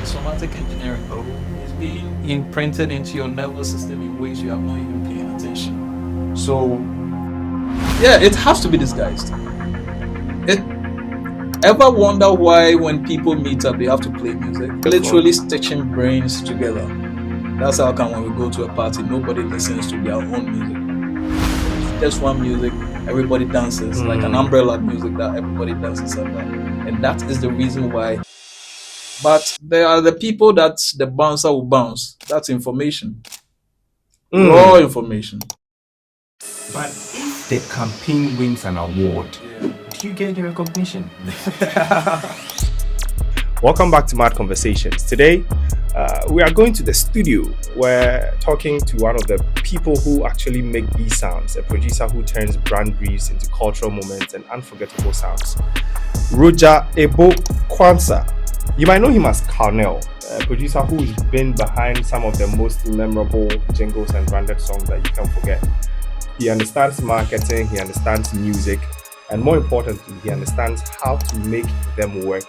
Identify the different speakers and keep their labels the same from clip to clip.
Speaker 1: somatic engineering. It's being imprinted into your nervous system in ways you have not even paying attention. So, yeah, it has to be disguised. Ever wonder why when people meet up, they have to play music? Literally stitching brains together. That's how come when we go to a party, nobody listens to their own music. Just one music, everybody dances, like an umbrella music that everybody dances under. And that is the reason why. But there are the people that the bouncer will bounce. That's information. Raw information.
Speaker 2: But if the campaign wins an award, do you get the recognition?
Speaker 3: Welcome back to Mad Conversations. Today, we are going to the studio. We're talking to one of the people who actually make these sounds, a producer who turns brand briefs into cultural moments and unforgettable sounds. Roger Ebo Quansah. You might know him as Colonel, a producer who's been behind some of the most memorable jingles and branded songs that you can forget. He understands marketing, he understands music, and more importantly, he understands how to make them work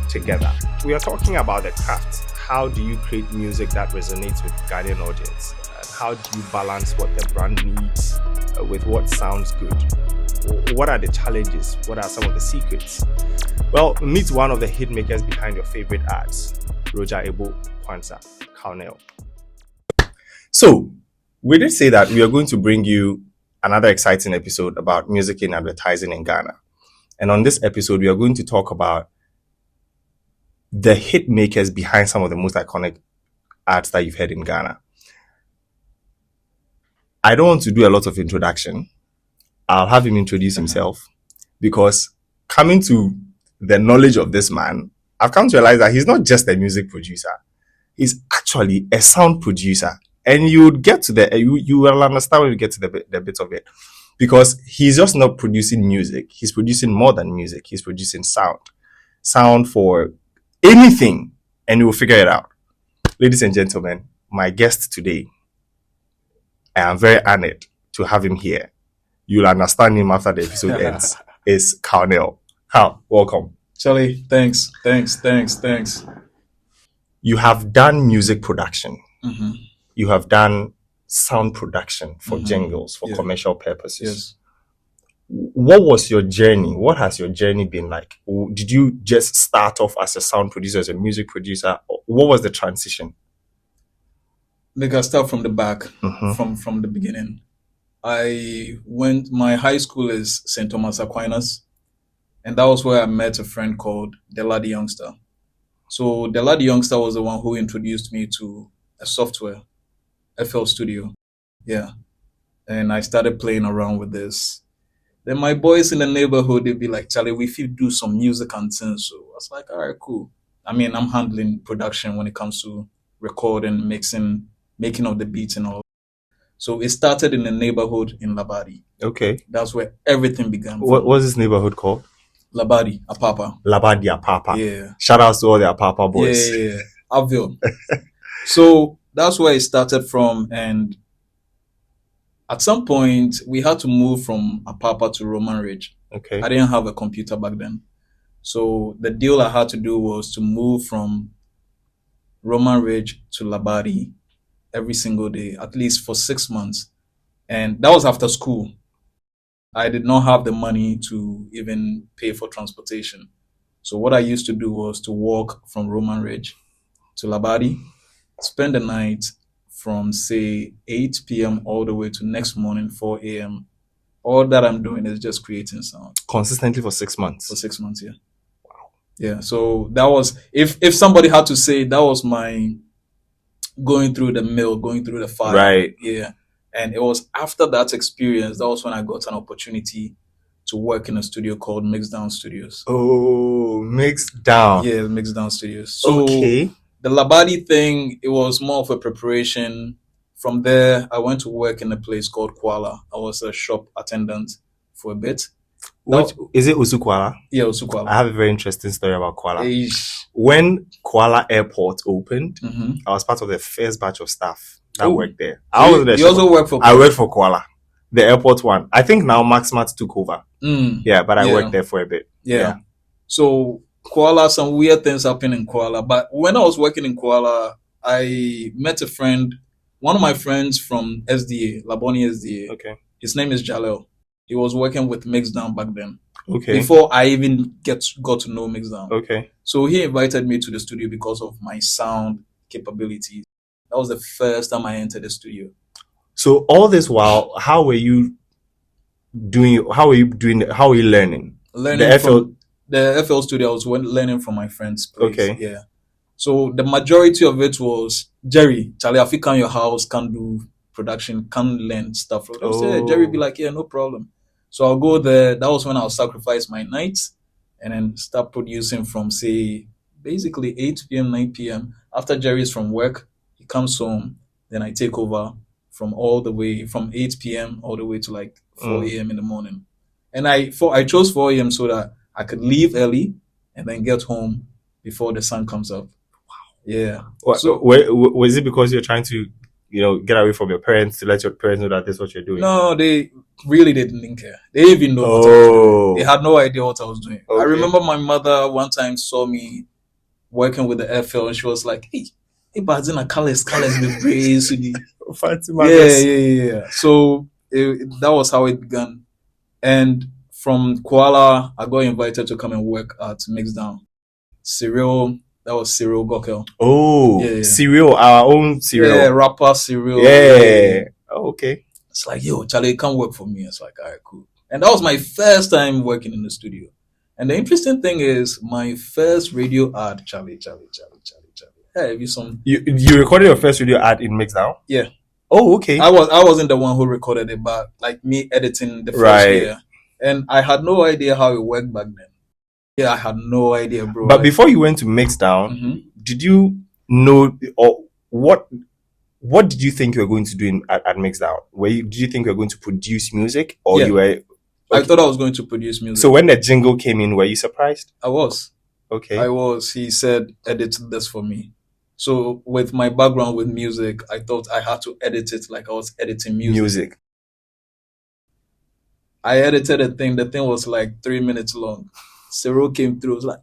Speaker 3: together. We are talking about the craft. How do you create music that resonates with the Ghanaian audience? And how do you balance what the brand needs with what sounds good? What are the challenges? What are some of the secrets? Well, meet one of the hitmakers behind your favorite ads, Roger Ebo Quansah, Colonel. So, we did say that we are going to bring you another exciting episode about music in advertising in Ghana. And on this episode, we are going to talk about the hit makers behind some of the most iconic ads that you've heard in Ghana. I don't want to do a lot of introduction. I'll have him introduce himself, because coming to the knowledge of this man, I've come to realize that he's not just a music producer. He's actually a sound producer. And you would get to you will understand when you get to the bit of it, because he's just not producing music. He's producing more than music. He's producing sound for anything, and you will figure it out. Ladies and gentlemen, my guest today, I am very honored to have him here. You'll understand him after the episode ends. Is Colonel. How? Welcome.
Speaker 1: Charlie, thanks.
Speaker 3: You have done music production.
Speaker 1: Mm-hmm.
Speaker 3: You have done sound production for jingles, for commercial purposes.
Speaker 1: Yes.
Speaker 3: What was your journey? What has your journey been like? Did you just start off as a sound producer, as a music producer? What was the transition?
Speaker 1: Like, I start from the back, from the beginning. My high school is St. Thomas Aquinas, and that was where I met a friend called Dela the Youngster. So Dela the Youngster was the one who introduced me to a software, FL Studio. Yeah. And I started playing around with this. Then my boys in the neighborhood, they'd be like, Charlie, we feel do some music and things. So I was like, all right, cool. I mean, I'm handling production when it comes to recording, mixing, making of the beats and all. So it started in the neighborhood in Labadi.
Speaker 3: Okay.
Speaker 1: That's where everything began.
Speaker 3: What was this neighborhood called?
Speaker 1: Labadi, Apapa.
Speaker 3: Labadi, Apapa.
Speaker 1: Yeah.
Speaker 3: Shout out to all the Apapa boys.
Speaker 1: Yeah. Avil. So that's where it started from. And at some point, we had to move from Apapa to Roman Ridge.
Speaker 3: Okay.
Speaker 1: I didn't have a computer back then. So the deal I had to do was to move from Roman Ridge to Labadi every single day, at least for 6 months. And that was after school. I did not have the money to even pay for transportation. So what I used to do was to walk from Roman Ridge to Labadi, spend the night from, say, 8 p.m. all the way to next morning, 4 a.m. All that I'm doing is just creating sound.
Speaker 3: Consistently for 6 months?
Speaker 1: For 6 months, yeah. Wow. Yeah, so that was, if somebody had to say, that was my going through the mill, going through the fire.
Speaker 3: Right.
Speaker 1: Yeah. And it was after that experience, that was when I got an opportunity to work in a studio called Mixdown Studios.
Speaker 3: Oh, Mixdown.
Speaker 1: Yeah, Mixdown Studios. So
Speaker 3: okay.
Speaker 1: The Labadi thing, it was more of a preparation. From there, I went to work in a place called Kuala. I was a shop attendant for a bit.
Speaker 3: Is it Usukwala?
Speaker 1: Yeah, Usukwala.
Speaker 3: I have a very interesting story about Kuala.
Speaker 1: Eish.
Speaker 3: When Kuala Airport opened, I was part of the first batch of staff that worked there.
Speaker 1: You also work for Kuala?
Speaker 3: I worked for Kuala, the airport one. I think now Max Mart took over. Yeah, but I worked there for a bit.
Speaker 1: Yeah. So Kuala, some weird things happen in Kuala. But when I was working in Kuala, I met a friend, one of my friends from SDA, Laboni SDA.
Speaker 3: Okay.
Speaker 1: His name is Jalel. He was working with Mixdown back then.
Speaker 3: Okay.
Speaker 1: Before I even got to know Mixdown.
Speaker 3: Okay.
Speaker 1: So he invited me to the studio because of my sound capabilities. That was the first time I entered the studio.
Speaker 3: So all this while, how were you doing? How were you learning?
Speaker 1: Learning
Speaker 3: The
Speaker 1: from the FL studio, I was learning from my friend's place.
Speaker 3: Okay.
Speaker 1: Yeah. So the majority of it was Jerry, Charlie, if you can your house, can do production, can learn stuff. So Jerry be like, yeah, no problem. So I'll go there. That was when I'll sacrifice my nights and then start producing from, say, basically 8 p.m., 9 p.m. After Jerry's from work, he comes home. Then I take over from 8 p.m. all the way to like 4 a.m. in the morning. And I chose 4 a.m. so that I could leave early and then get home before the sun comes up. Wow. Yeah.
Speaker 3: So was it because you're trying to, get away from your parents to let your parents know that this is what you're doing?
Speaker 1: No, they really didn't care. They didn't even know what I was doing. They had no idea what I was doing. Okay. I remember my mother one time saw me working with the FL and she was like, hey, Bazina colors with brains. Yeah. So that was how it began. And from Kuala, I got invited to come and work at Mixdown. That was Cyril Gokel.
Speaker 3: Oh, yeah. Cyril, our own Cyril.
Speaker 1: Yeah, rapper Cyril.
Speaker 3: Yeah. Oh, okay.
Speaker 1: It's like, yo, Charlie, come work for me. It's like, all right, cool. And that was my first time working in the studio. And the interesting thing is, my first radio ad, Charlie. Hey, have you some?
Speaker 3: You recorded your first radio ad in Mixdown?
Speaker 1: Yeah.
Speaker 3: Oh, okay.
Speaker 1: I wasn't the one who recorded it, but like me editing the first year. And I had no idea how it worked back then. Yeah, I had no idea, bro.
Speaker 3: But before you went to Mixdown, did you know, or what did you think you were going to do at Mixdown? Did you think you were going to produce music, or you were? Okay.
Speaker 1: I thought I was going to produce music.
Speaker 3: So when the jingle came in, were you surprised?
Speaker 1: I was.
Speaker 3: Okay.
Speaker 1: I was. He said, edit this for me. So with my background with music, I thought I had to edit it like I was editing music. I edited a thing. The thing was like 3 minutes long. Cyril came through. I was like,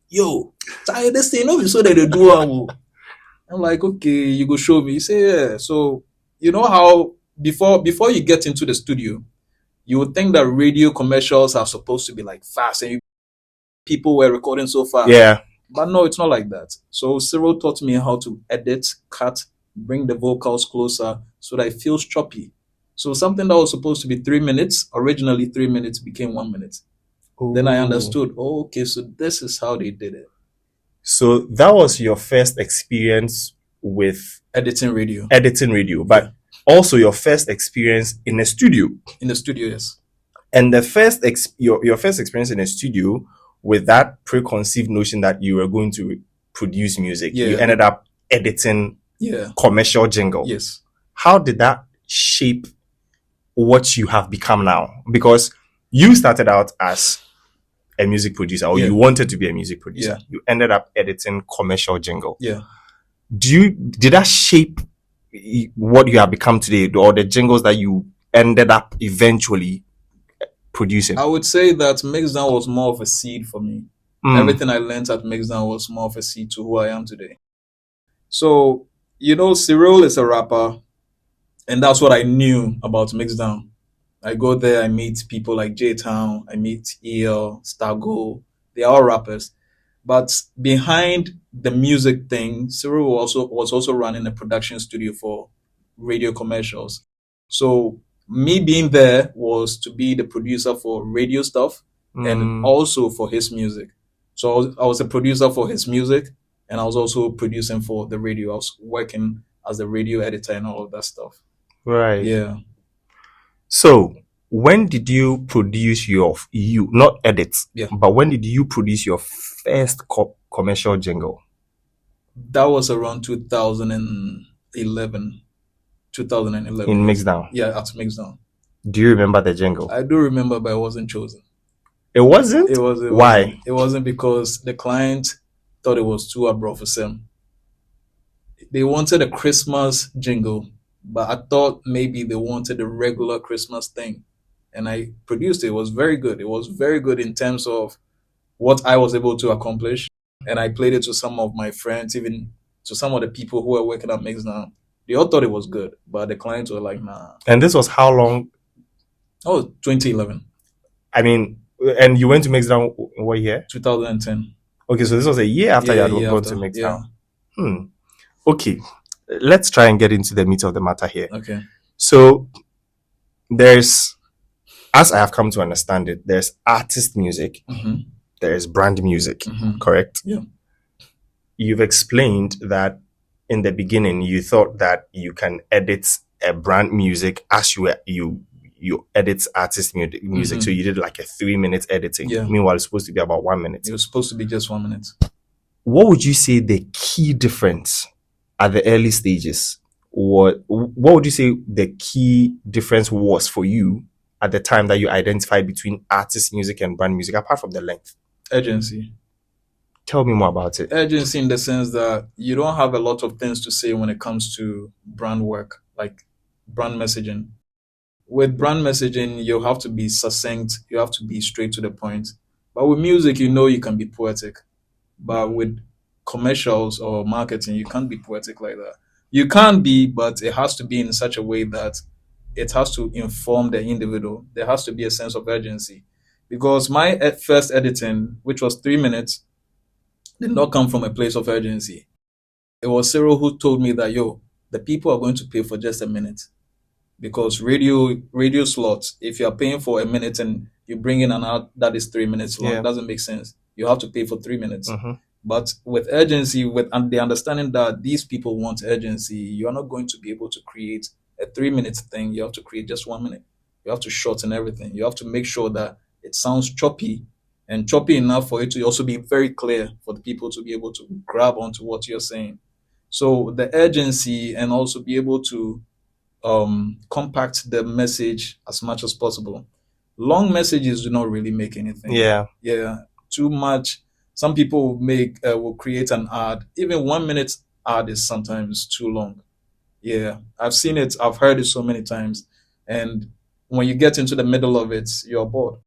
Speaker 1: yo, this thing, so that they do. I'm like, okay, you go show me. He said, yeah. So you know how before you get into the studio, you would think that radio commercials are supposed to be like fast and people were recording so fast.
Speaker 3: Yeah.
Speaker 1: But no, it's not like that. So Cyril taught me how to edit, cut, bring the vocals closer so that it feels choppy. So something that was supposed to be 3 minutes, originally 3 minutes, became 1 minute. Ooh. Then I understood, okay, so this is how they did it.
Speaker 3: So that was your first experience with
Speaker 1: editing radio.
Speaker 3: But also your first experience in a studio.
Speaker 1: In the studio, yes.
Speaker 3: And the first your first experience in a studio with that preconceived notion that you were going to produce music. Yeah. You ended up editing commercial jingle.
Speaker 1: Yes.
Speaker 3: How did that shape what you have become now? Because you started out as a music producer, or you wanted to be a music producer.
Speaker 1: Yeah.
Speaker 3: You ended up editing commercial jingle.
Speaker 1: Yeah.
Speaker 3: Did that shape what you have become today, or the jingles that you ended up eventually producing?
Speaker 1: I would say that Mixdown was more of a seed for me. Everything I learned at Mixdown was more of a seed to who I am today. So, Cyril is a rapper, and that's what I knew about Mixdown. I go there, I meet people like J-Town, I meet EL, Stargo. They are all rappers. But behind the music thing, Cyril was also running a production studio for radio commercials. So me being there was to be the producer for radio stuff and also for his music. So I was a producer for his music, and I was also producing for the radio. I was working as the radio editor and all of that stuff.
Speaker 3: Right.
Speaker 1: Yeah.
Speaker 3: So when did you produce not edits, but when did you produce your first commercial jingle?
Speaker 1: That was around 2011.
Speaker 3: In Mixdown?
Speaker 1: Yeah, at Mixdown.
Speaker 3: Do you remember the jingle?
Speaker 1: I do remember, but I wasn't chosen.
Speaker 3: It wasn't? Why?
Speaker 1: It wasn't because the client thought it was too abroad for them. They wanted a Christmas jingle, but I thought maybe they wanted a regular Christmas thing. And I produced it. It was very good. It was very good in terms of what I was able to accomplish, and I played it to some of my friends, even to some of the people who were working at Mix Now. They all thought it was good, but the clients were like, nah.
Speaker 3: And this was how long?
Speaker 1: Oh, 2011.
Speaker 3: I mean, and you went to Mix Down what year?
Speaker 1: 2010.
Speaker 3: Okay, so this was a year after you had gone to Mix Down. Okay, let's try and get into the meat of the matter here.
Speaker 1: Okay.
Speaker 3: So there's, as I have come to understand it, there's artist music, there's brand music, correct?
Speaker 1: Yeah.
Speaker 3: You've explained that in the beginning you thought that you can edit a brand music as you edit artist music. So you did like a 3-minute editing.
Speaker 1: Yeah.
Speaker 3: Meanwhile, it's supposed to be about 1 minute.
Speaker 1: It was supposed to be just 1 minute.
Speaker 3: What would you say the key difference at the early stages? What would you say the key difference was for you at the time that you identified between artist music and brand music, apart from the length?
Speaker 1: Urgency.
Speaker 3: Tell me more about it.
Speaker 1: Urgency in the sense that you don't have a lot of things to say when it comes to brand work, like brand messaging. With brand messaging, you have to be succinct, you have to be straight to the point. But with music, you can be poetic. But with commercials or marketing, you can't be poetic like that. You can be, but it has to be in such a way that it has to inform the individual. There has to be a sense of urgency. Because my first editing, which was 3 minutes, did not come from a place of urgency. It was Cyril who told me that, the people are going to pay for just a minute. Because radio slots, if you're paying for a minute and you bring in an ad that is 3 minutes long, it doesn't make sense. You have to pay for 3 minutes. But with urgency, with the understanding that these people want urgency, you're not going to be able to create a 3-minute thing. You have to create just 1 minute. You have to shorten everything. You have to make sure that it sounds choppy and choppy enough for it to also be very clear for the people to be able to grab onto what you're saying. So the urgency, and also be able to compact the message as much as possible. Long messages do not really make anything. Yeah. Too much. Some people will create an ad. Even 1 minute ad is sometimes too long. Yeah, I've seen it. I've heard it so many times. And when you get into the middle of it, you're bored.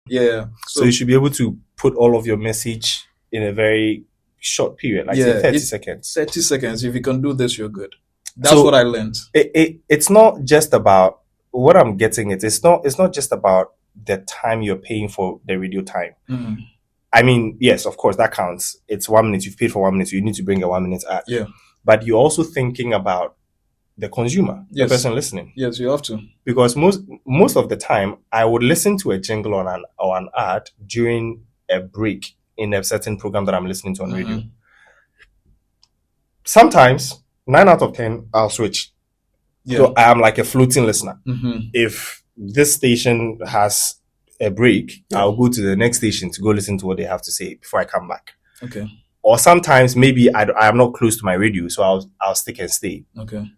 Speaker 1: Yeah.
Speaker 3: So you should be able to put all of your message in a very short period, like say 30 seconds.
Speaker 1: 30 seconds. If you can do this, you're good. That's what I learned.
Speaker 3: It's not just about what I'm getting. It's not just about the time you're paying for the radio time. I mean, yes, of course, that counts. It's 1 minute. You've paid for 1 minute, so you need to bring a 1 minute ad.
Speaker 1: Yeah.
Speaker 3: But you're also thinking about the consumer, the person listening.
Speaker 1: Yes, you have to.
Speaker 3: Because most of the time, I would listen to a jingle or an ad during a break in a certain program that I'm listening to on radio. Sometimes, 9 out of 10, I'll switch. Yeah. So I am like a floating listener. If this station has a break, I'll go to the next station to go listen to what they have to say before I come back.
Speaker 1: Okay.
Speaker 3: Or sometimes maybe I am not close to my radio, so I'll stick and stay.
Speaker 1: Okay.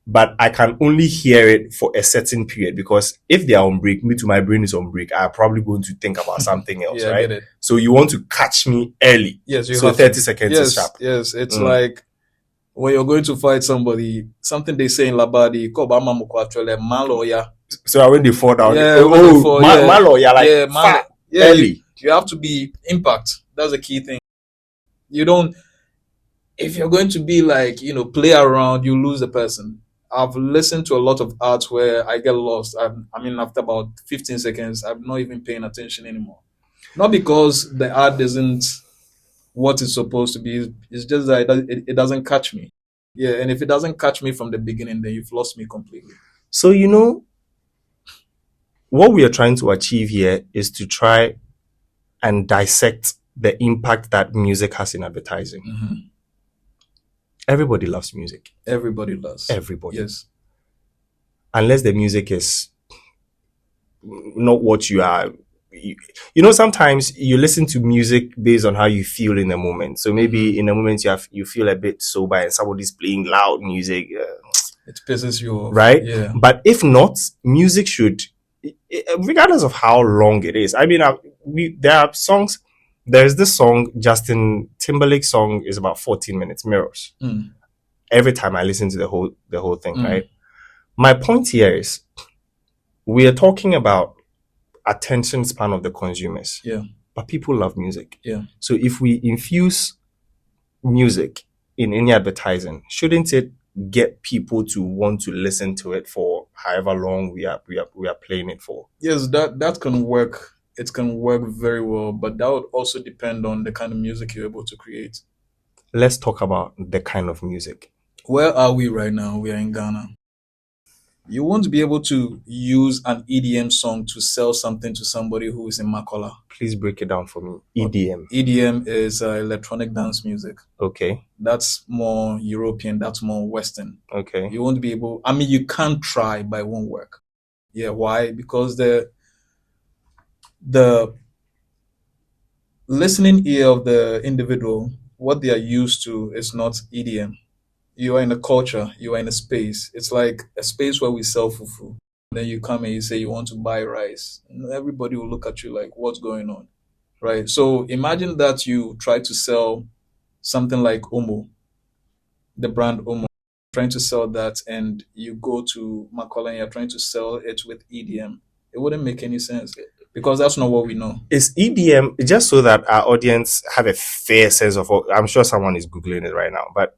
Speaker 3: But I can only hear it for a certain period, because if they are on break, my brain is on break, I'm probably going to think about something else, right?
Speaker 1: I get it.
Speaker 3: So you want to catch me early.
Speaker 1: Yes, you
Speaker 3: so
Speaker 1: have
Speaker 3: 30 seconds is sharp.
Speaker 1: Yes, it's like when you're going to fight somebody, something they say in Labadi,
Speaker 3: so when they fall down, early.
Speaker 1: You have to be impact. That's the key thing. You don't, if you're going to be like, play around, you lose the person. I've listened to a lot of ads where I get lost. After about 15 seconds, I'm not even paying attention anymore. Not because the ad isn't what it's supposed to be. It's just that it doesn't catch me. Yeah, and if it doesn't catch me from the beginning, then you've lost me completely.
Speaker 3: So, what we are trying to achieve here is to try and dissect the impact that music has in advertising. Everybody loves music.
Speaker 1: Everybody does.
Speaker 3: Everybody.
Speaker 1: Yes.
Speaker 3: Unless the music is not what you are. Sometimes you listen to music based on how you feel in the moment. So maybe in the moment you feel a bit sober and somebody's playing loud music.
Speaker 1: It pisses you off.
Speaker 3: Right?
Speaker 1: Yeah.
Speaker 3: But if not, music should, regardless of how long it is. There are songs. There's this song, Justin Timberlake song, is about 14 minutes, Mirrors. Every time I listen to the whole thing, right? My point here is, we are talking about attention span of the consumers.
Speaker 1: Yeah.
Speaker 3: but people love music.
Speaker 1: Yeah.
Speaker 3: So if we infuse music in any advertising, shouldn't it get people to want to listen to it for however long we are playing it for?
Speaker 1: Yes, that can work. It can work very well, but that would also depend on the kind of music you're able to create.
Speaker 3: Let's talk about the kind of music.
Speaker 1: Where are we right now? We are in Ghana. You won't be able to use an EDM song to sell something to somebody who is in Makola.
Speaker 3: Please break it down for me. EDM.
Speaker 1: EDM is electronic dance music.
Speaker 3: Okay.
Speaker 1: That's more European. That's more Western.
Speaker 3: Okay.
Speaker 1: You won't be able. I mean, you can't try, but it won't work. Yeah. Why? Because the listening ear of the individual, what they are used to, is not EDM. You are in a culture, you are in a space. It's like a space where we sell fufu. Then you come and you say you want to buy rice. Everybody will look at you like, what's going on? Right? So imagine that you try to sell something like Omo, the brand Omo, trying to sell that, and you go to Makola and you're trying to sell it with EDM. It wouldn't make any sense because that's not what we know.
Speaker 3: Is EDM, just so that our audience have a fair sense of what, I'm sure someone is Googling it right now, but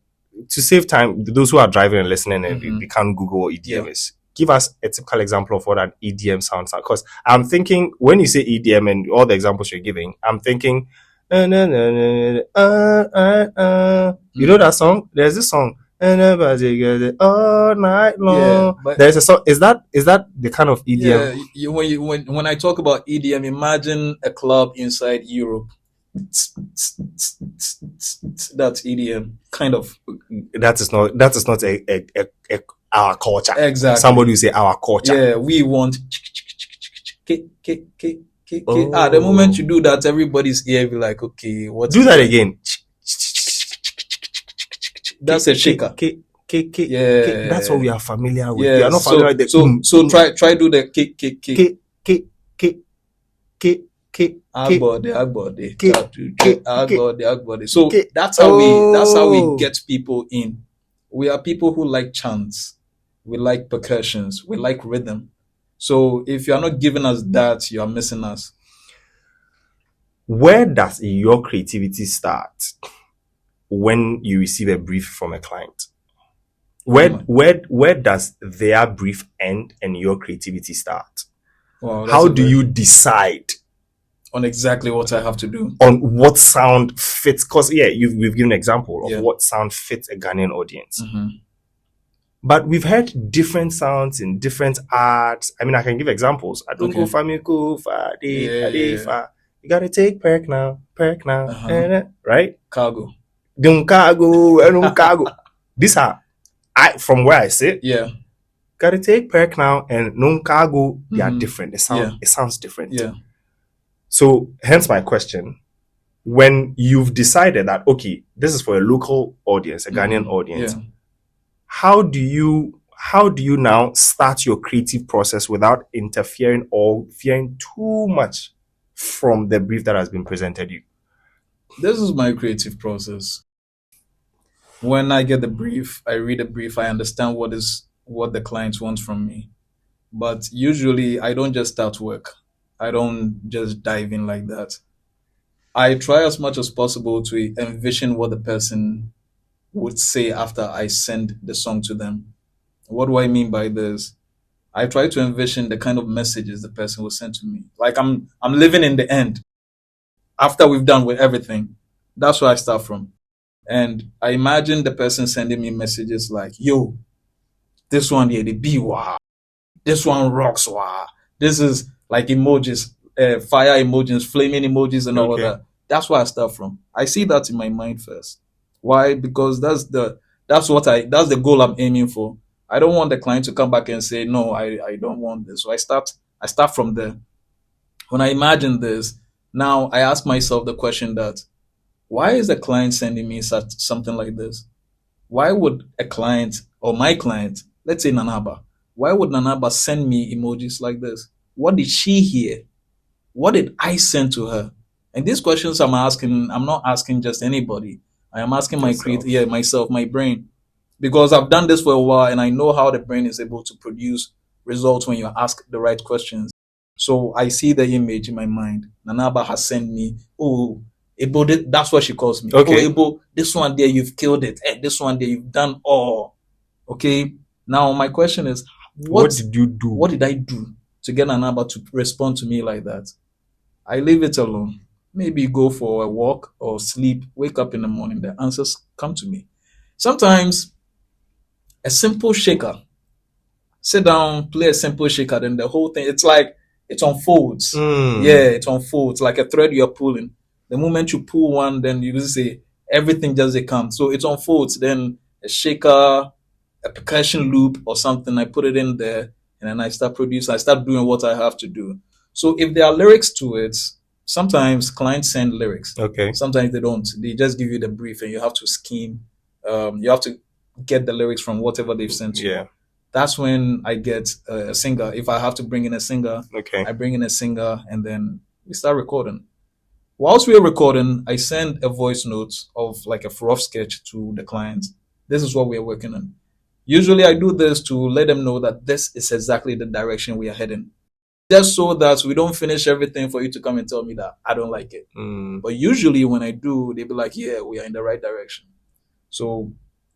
Speaker 3: to save time, those who are driving and listening and we can't Google what EDM is, give us a typical example of what an EDM sounds like. Because I'm thinking, when you say EDM and all the examples you're giving, I'm thinking, you know that song? There's this song, all night long.
Speaker 1: Yeah, but
Speaker 3: there's a song. Is that the kind of EDM?
Speaker 1: Yeah, when I talk about EDM, imagine a club inside Europe. That's EDM, kind of.
Speaker 3: That is not our culture.
Speaker 1: Exactly.
Speaker 3: Somebody will say our culture.
Speaker 1: Yeah, we want. The moment you do that, everybody's here be like, okay, what?
Speaker 3: Do that again.
Speaker 1: That's a shaker.
Speaker 3: Yeah, that's what we are familiar with.
Speaker 1: Yeah,
Speaker 3: we are not familiar with the
Speaker 1: so try do the Agbode. So that's how we get people in. We are people who like chants, we like percussions, we like rhythm. So if you are not giving us that, you are missing us.
Speaker 3: Where does your creativity start when you receive a brief from a client? Where does their brief end and your creativity start?
Speaker 1: Wow,
Speaker 3: how do you decide
Speaker 1: on exactly what I have to do,
Speaker 3: on what sound fits? Because we've given an example of what sound fits a Ghanaian audience. But we've heard different sounds in different arts. I mean, I can give examples. I don't go famiko fa de fa. You gotta take perk now, right?
Speaker 1: Cargo.
Speaker 3: These are, from where I sit.
Speaker 1: Yeah.
Speaker 3: Gotta take perk now and non cargo. They are different. It sounds different.
Speaker 1: Yeah.
Speaker 3: So hence my question: when you've decided that this is for a local audience, a Ghanaian audience, how do you now start your creative process without interfering or fearing too much from the brief that has been presented you?
Speaker 1: This is my creative process. When I get the brief, I read the brief, I understand what the client wants from me. But usually I don't just start work. I don't just dive in like that. I try as much as possible to envision what the person would say after I send the song to them. What do I mean by this? I try to envision the kind of messages the person will send to me. Like I'm living in the end. After we've done with everything, that's where I start from. And I imagine the person sending me messages like, yo, this one here, the B, wow. This one rocks, wow. This is like emojis, fire emojis, flaming emojis and all of that. That's where I start from. I see that in my mind first. Why? Because that's the goal I'm aiming for. I don't want the client to come back and say, no, I don't want this. So I start from there. When I imagine this, now I ask myself the question that, why is the client sending me something like this? Why would a client or my client, let's say Nanaba, why would Nanaba send me emojis like this? What did she hear? What did I send to her? And these questions I'm not asking just anybody. I am asking myself, my brain. Because I've done this for a while and I know how the brain is able to produce results when you ask the right questions. So I see the image in my mind. Nanaba has sent me, oh, Ebo, that's what she calls me.
Speaker 3: Okay.
Speaker 1: Oh, Ebo, this one there, you've killed it. This one there, you've done all. Okay. Now, my question is,
Speaker 3: What did you do?
Speaker 1: What did I do to get Nanaba to respond to me like that? I leave it alone. Maybe go for a walk or sleep, wake up in the morning, the answers come to me. Sometimes a simple shaker, sit down, play a simple shaker, then the whole thing, it's like it unfolds. Yeah, it unfolds like a thread you're pulling. The moment you pull one, then you just say everything just comes. So it unfolds. Then a shaker, a percussion loop or something, I put it in there, and then I start producing. I start doing what I have to do. So if there are lyrics to it, sometimes clients send lyrics.
Speaker 3: Okay.
Speaker 1: Sometimes they don't. They just give you the brief, and you have to scheme. You have to get the lyrics from whatever they've sent you.
Speaker 3: Yeah.
Speaker 1: That's when I get a singer. If I have to bring in a singer,
Speaker 3: Okay.
Speaker 1: I bring in a singer, and then we start recording. Whilst we are recording, I send a voice note of like a rough sketch to the client. This is what we are working on. Usually I do this to let them know that this is exactly the direction we are heading. Just so that we don't finish everything for you to come and tell me that I don't like it. But usually when I do, they be like, yeah, we are in the right direction. So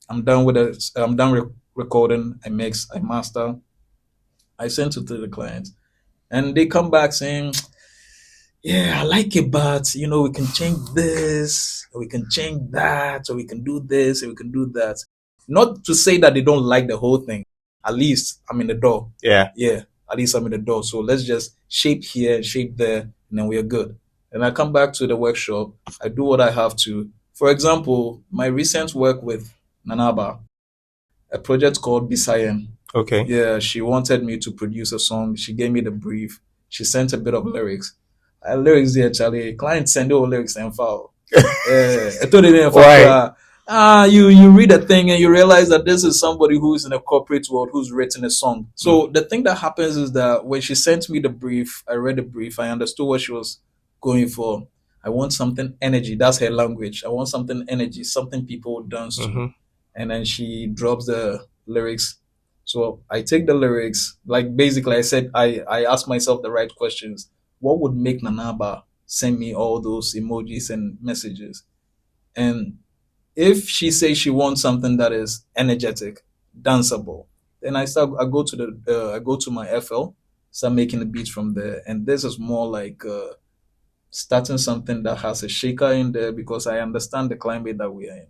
Speaker 1: I'm done with it. I'm done recording. I mix, I master. I send it to the client. And they come back saying, yeah, I like it, but we can change this, or we can change that, or we can do this, or we can do that. Not to say that they don't like the whole thing. At least I'm in the door.
Speaker 3: Yeah.
Speaker 1: Yeah. At least I'm in the door. So let's just shape here, shape there, and then we are good. And I come back to the workshop. I do what I have to. For example, my recent work with Nanaba, a project called Bisa.
Speaker 3: Okay.
Speaker 1: Yeah, she wanted me to produce a song. She gave me the brief. She sent a bit of lyrics. Lyrics there, Charlie. Clients send all lyrics and file. I told them,
Speaker 3: Why?
Speaker 1: You read a thing and you realize that this is somebody who's in a corporate world who's written a song. So the thing that happens is that when she sent me the brief, I read the brief, I understood what she was going for. I want something energy. That's her language. I want something energy, something people dance to. And then she drops the lyrics. So I take the lyrics, like basically I said, I asked myself the right questions. What would make Nanaba send me all those emojis and messages? And if she says she wants something that is energetic, danceable, then I go to my FL, start making the beats from there. And this is more like starting something that has a shaker in there because I understand the climate that we are in.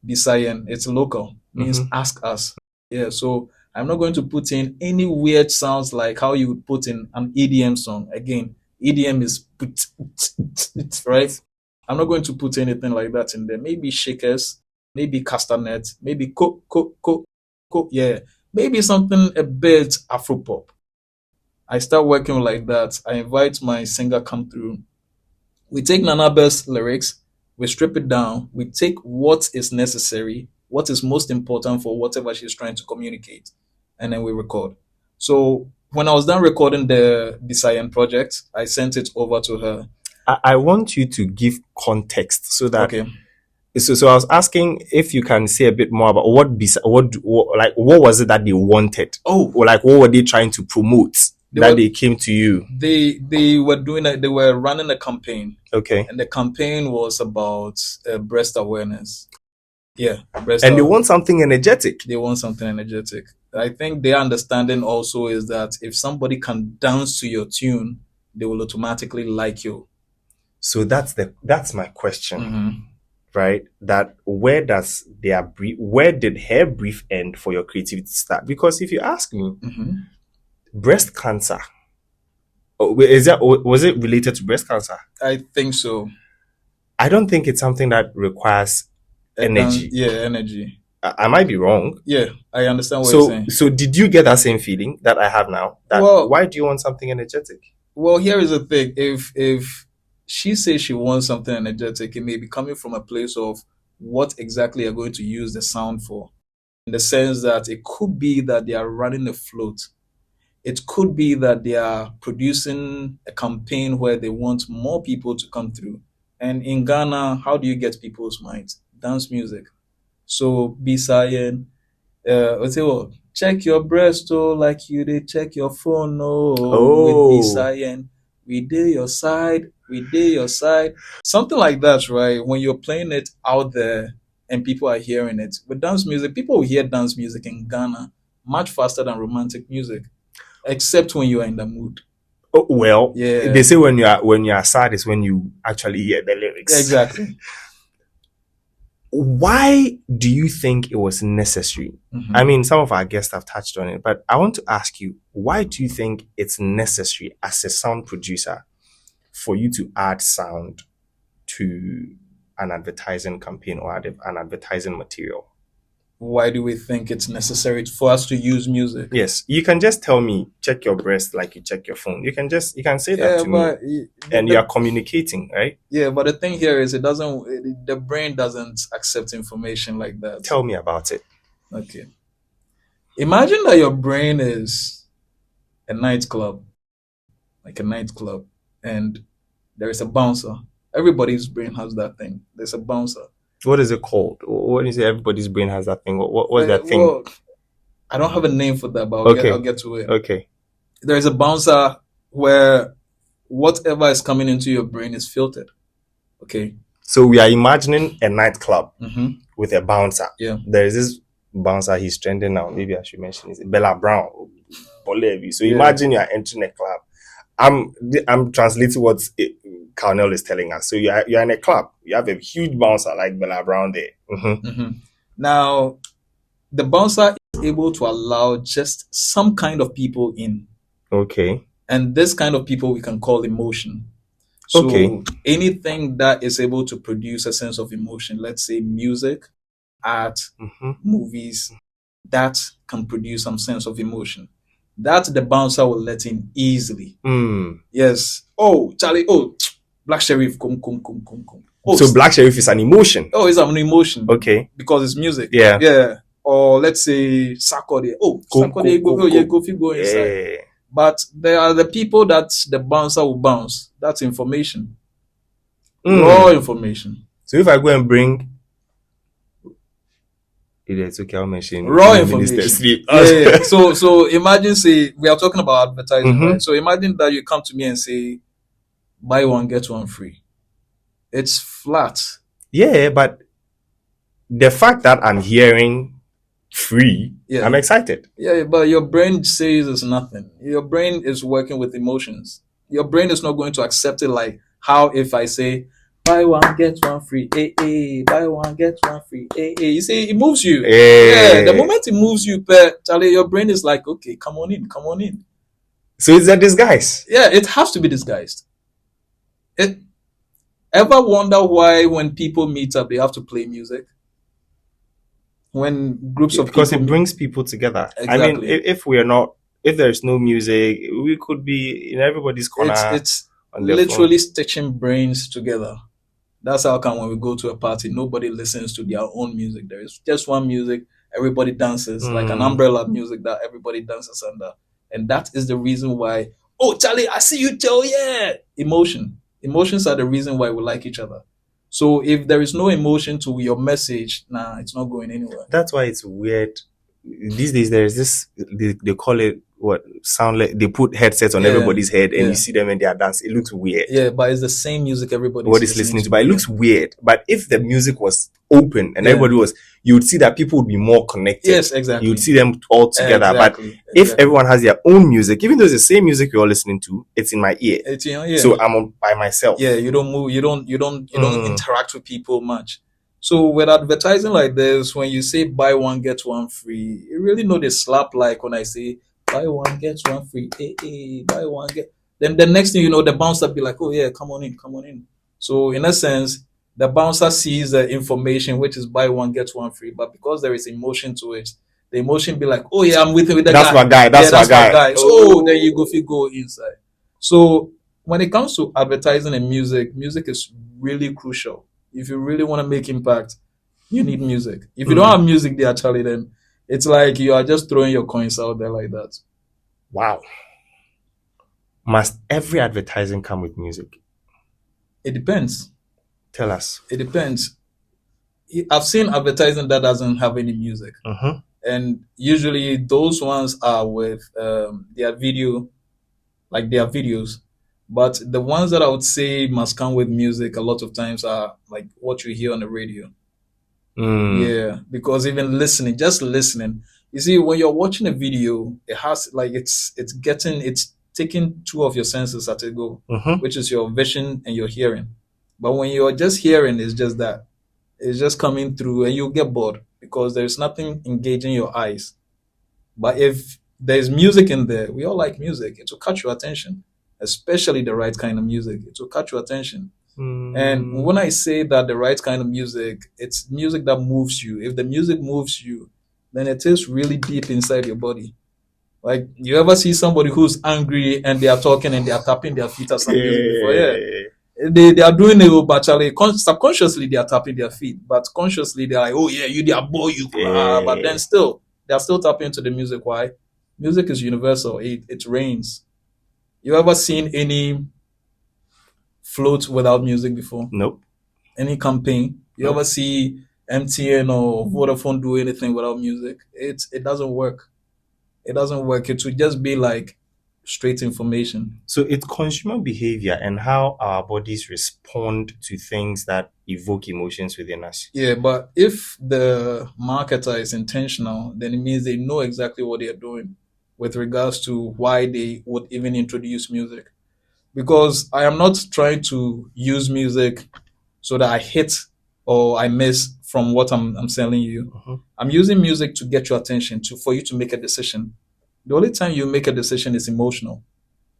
Speaker 1: Bisayan, it's local, means ask us. Yeah, so I'm not going to put in any weird sounds like how you would put in an EDM song. Again, EDM is right. I'm not going to put anything like that in there. Maybe shakers, maybe castanet, maybe yeah, maybe something a bit Afropop. I start working like that. I invite my singer come through. We take Nanaba's lyrics, we strip it down, we take what is necessary, what is most important for whatever she's trying to communicate, and then we record. So when I was done recording the Bisayan project, I sent it over to her.
Speaker 3: I want you to give context so that.
Speaker 1: Okay.
Speaker 3: So I was asking if you can say a bit more about what was it that they wanted?
Speaker 1: Oh,
Speaker 3: or like what were they trying to promote they came to you?
Speaker 1: They were running a campaign.
Speaker 3: Okay.
Speaker 1: And the campaign was about breast awareness. Yeah,
Speaker 3: they want something energetic.
Speaker 1: They want something energetic. I think their understanding also is that if somebody can dance to your tune, they will automatically like you.
Speaker 3: So that's my question, right? That where did her brief end for your creativity start? Because if you ask me, breast cancer, was it related to breast cancer? I
Speaker 1: think so.
Speaker 3: I don't think it's something that requires energy.
Speaker 1: Energy.
Speaker 3: I might be wrong.
Speaker 1: Yeah, I understand what you're saying.
Speaker 3: So did you get that same feeling that I have now? Why do you want something energetic?
Speaker 1: Well, here is the thing. If she says she wants something energetic, it may be coming from a place of what exactly you're going to use the sound for. In the sense that it could be that they are running a float. It could be that they are producing a campaign where they want more people to come through. And in Ghana, how do you get people's minds? Dance music. So Bisayan, check your breast, oh, like you did check your phone, oh,
Speaker 3: Oh.
Speaker 1: with Bisa and we did your side, we did your side. Something like that, right? When you're playing it out there and people are hearing it. With dance music, people will hear dance music in Ghana much faster than romantic music, except when you are in the mood.
Speaker 3: Oh, well,
Speaker 1: Yeah.
Speaker 3: they say when you are sad is when you actually hear the lyrics.
Speaker 1: Yeah, exactly.
Speaker 3: Why do you think it was necessary?
Speaker 1: Mhm.
Speaker 3: I mean, some of our guests have touched on it, but I want to ask you, why do you think it's necessary as a sound producer for you to add sound to an advertising campaign or an advertising material?
Speaker 1: Why do we think it's necessary for us to use music?
Speaker 3: Yes, you can just tell me, check your breast like you check your phone. You can say that to me,
Speaker 1: but
Speaker 3: and you are communicating, right?
Speaker 1: yeah, but the thing here is the brain doesn't accept information like that.
Speaker 3: Tell me about it.
Speaker 1: Okay. Imagine that your brain is a nightclub, like a nightclub, and there is a bouncer. Everybody's brain has that thing. There's a bouncer.
Speaker 3: What is it called? What is it? Everybody's brain has that thing. What's that thing?
Speaker 1: Well, I don't have a name for that, but I'll get to it.
Speaker 3: Okay.
Speaker 1: There is a bouncer where whatever is coming into your brain is filtered. Okay.
Speaker 3: So we are imagining a nightclub
Speaker 1: Mm-hmm.
Speaker 3: with a bouncer.
Speaker 1: Yeah.
Speaker 3: There is this bouncer, he's trending now. Maybe I should mention it. Bella Brown. So
Speaker 1: Yeah.
Speaker 3: imagine you're entering a club. I'm translating what Carnell is telling us. So you're in a club. You have a huge bouncer like Bella Brown there. Mhm.
Speaker 1: Mm-hmm. Now, the bouncer is able to allow just some kind of people in.
Speaker 3: Okay.
Speaker 1: And this kind of people we can call emotion. So
Speaker 3: Okay.
Speaker 1: anything that is able to produce a sense of emotion, let's say music, art,
Speaker 3: Mhm.
Speaker 1: movies, that can produce some sense of emotion. That the bouncer will let in easily.
Speaker 3: Mm.
Speaker 1: Yes. Oh, Charlie, oh, Black Sheriff, come. Oh,
Speaker 3: So Black Sheriff is an emotion.
Speaker 1: oh, it's an emotion.
Speaker 3: Okay.
Speaker 1: Because it's music.
Speaker 3: Yeah.
Speaker 1: Yeah. Or let's say Sakode. Oh, Sakode, go inside.
Speaker 3: Yeah.
Speaker 1: But there are the people that the bouncer will bounce. That's information.
Speaker 3: Mm.
Speaker 1: Raw information.
Speaker 3: So if I go and bring it's okay, I'll mention
Speaker 1: Raw
Speaker 3: the
Speaker 1: information.
Speaker 3: minister sleep.
Speaker 1: Yeah. So imagine, say, we are talking about advertising,
Speaker 3: Mhm.
Speaker 1: right? So imagine that you come to me and say, buy one, get one free. It's flat.
Speaker 3: Yeah, but the fact that I'm hearing free,
Speaker 1: Yeah.
Speaker 3: I'm excited.
Speaker 1: Yeah, but your brain says it's nothing. Your brain is working with emotions. Your brain is not going to accept it like how if I say, buy one, get one free. Buy one, get one free. You see, it moves you. Yeah, the moment it moves you, Charlie, your brain is like, okay, come on in.
Speaker 3: So it's a disguise.
Speaker 1: Yeah, it has to be disguised. Ever wonder why when people meet up, they have to play music? When groups of
Speaker 3: Because
Speaker 1: people
Speaker 3: it brings people together.
Speaker 1: Exactly.
Speaker 3: I mean, if there's no music, we could be in everybody's corner.
Speaker 1: It's
Speaker 3: on their
Speaker 1: literally stitching brains together. That's how come when we go to a party, nobody listens to their own music. There is just one music, everybody dances, like an umbrella music that everybody dances under. And that is the reason why, oh, Charlie, I see you, Joe, yeah. Emotions are the reason why we like each other. So if there is no emotion to your message, it's not going anywhere.
Speaker 3: That's why it's weird. These days, there's this, they call it, sound like they put headsets on everybody's head and you see them and they are dancing. It looks weird.
Speaker 1: Yeah, but it's the same music everybody
Speaker 3: is listening to. But it looks weird. But if the music was open and everybody was, you would see that people would be more connected.
Speaker 1: Yes, exactly.
Speaker 3: You would see them all together.
Speaker 1: Exactly.
Speaker 3: But if everyone has their own music, even though it's the same music you're all listening to, it's in my ear.
Speaker 1: It's in your ear.
Speaker 3: So I'm by myself.
Speaker 1: Yeah, you don't move. You don't interact with people much. So with advertising like this, when you say buy one get one free, you really know they slap like when I say buy one get one free. Buy one get. Then the next thing you know, the bouncer be like, oh yeah, come on in. So in a sense, the bouncer sees the information which is buy one get one free, but because there is emotion to it, the emotion be like, oh yeah, I'm with the
Speaker 3: that's
Speaker 1: guy.
Speaker 3: My guy. That's my guy.
Speaker 1: So then you go inside. So when it comes to advertising and music is really crucial. If you really want to make impact, you need music. If you don't have music there, Charlie, then it's like you are just throwing your coins out there like that.
Speaker 3: Wow. Must every advertising come with music?
Speaker 1: It depends.
Speaker 3: Tell us.
Speaker 1: It depends. I've seen advertising that doesn't have any music. And usually those ones are with their video, like their videos. But the ones that I would say must come with music a lot of times are like what you hear on the radio. Yeah, because even listening, just listening, you see, when you're watching a video, it has like it's taking two of your senses at a go,
Speaker 3: Mhm.
Speaker 1: which is your vision and your hearing. But when you're just hearing, it's just that it's just coming through, and you get bored because there's nothing engaging your eyes. But if there's music in there, we all like music. It will catch your attention, especially the right kind of music. It will catch your attention. And when I say that the right kind of music, it's music that moves you. If the music moves you, then it is really deep inside your body. Like, you ever see somebody who's angry and they are talking and they are tapping their feet at some music before? Yeah. They are doing it, but actually, subconsciously they are tapping their feet, but consciously they're like, oh yeah, you they are boy, you
Speaker 3: Yeah.
Speaker 1: but then still they are still tapping into the music. Why? Music is universal. It reigns. You ever seen any float without music before?
Speaker 3: Nope.
Speaker 1: Any campaign? You
Speaker 3: Nope.
Speaker 1: ever see MTN or Vodafone do anything without music? It doesn't work. It doesn't work. It would just be like straight information.
Speaker 3: So it's consumer behavior and how our bodies respond to things that evoke emotions within us.
Speaker 1: Yeah, but if the marketer is intentional, then it means they know exactly what they're doing with regards to why they would even introduce music. Because I am not trying to use music so that I hit or I miss from what I'm selling you.
Speaker 3: Mhm.
Speaker 1: I'm using music to get your attention, to for you to make a decision. The only time you make a decision is emotional.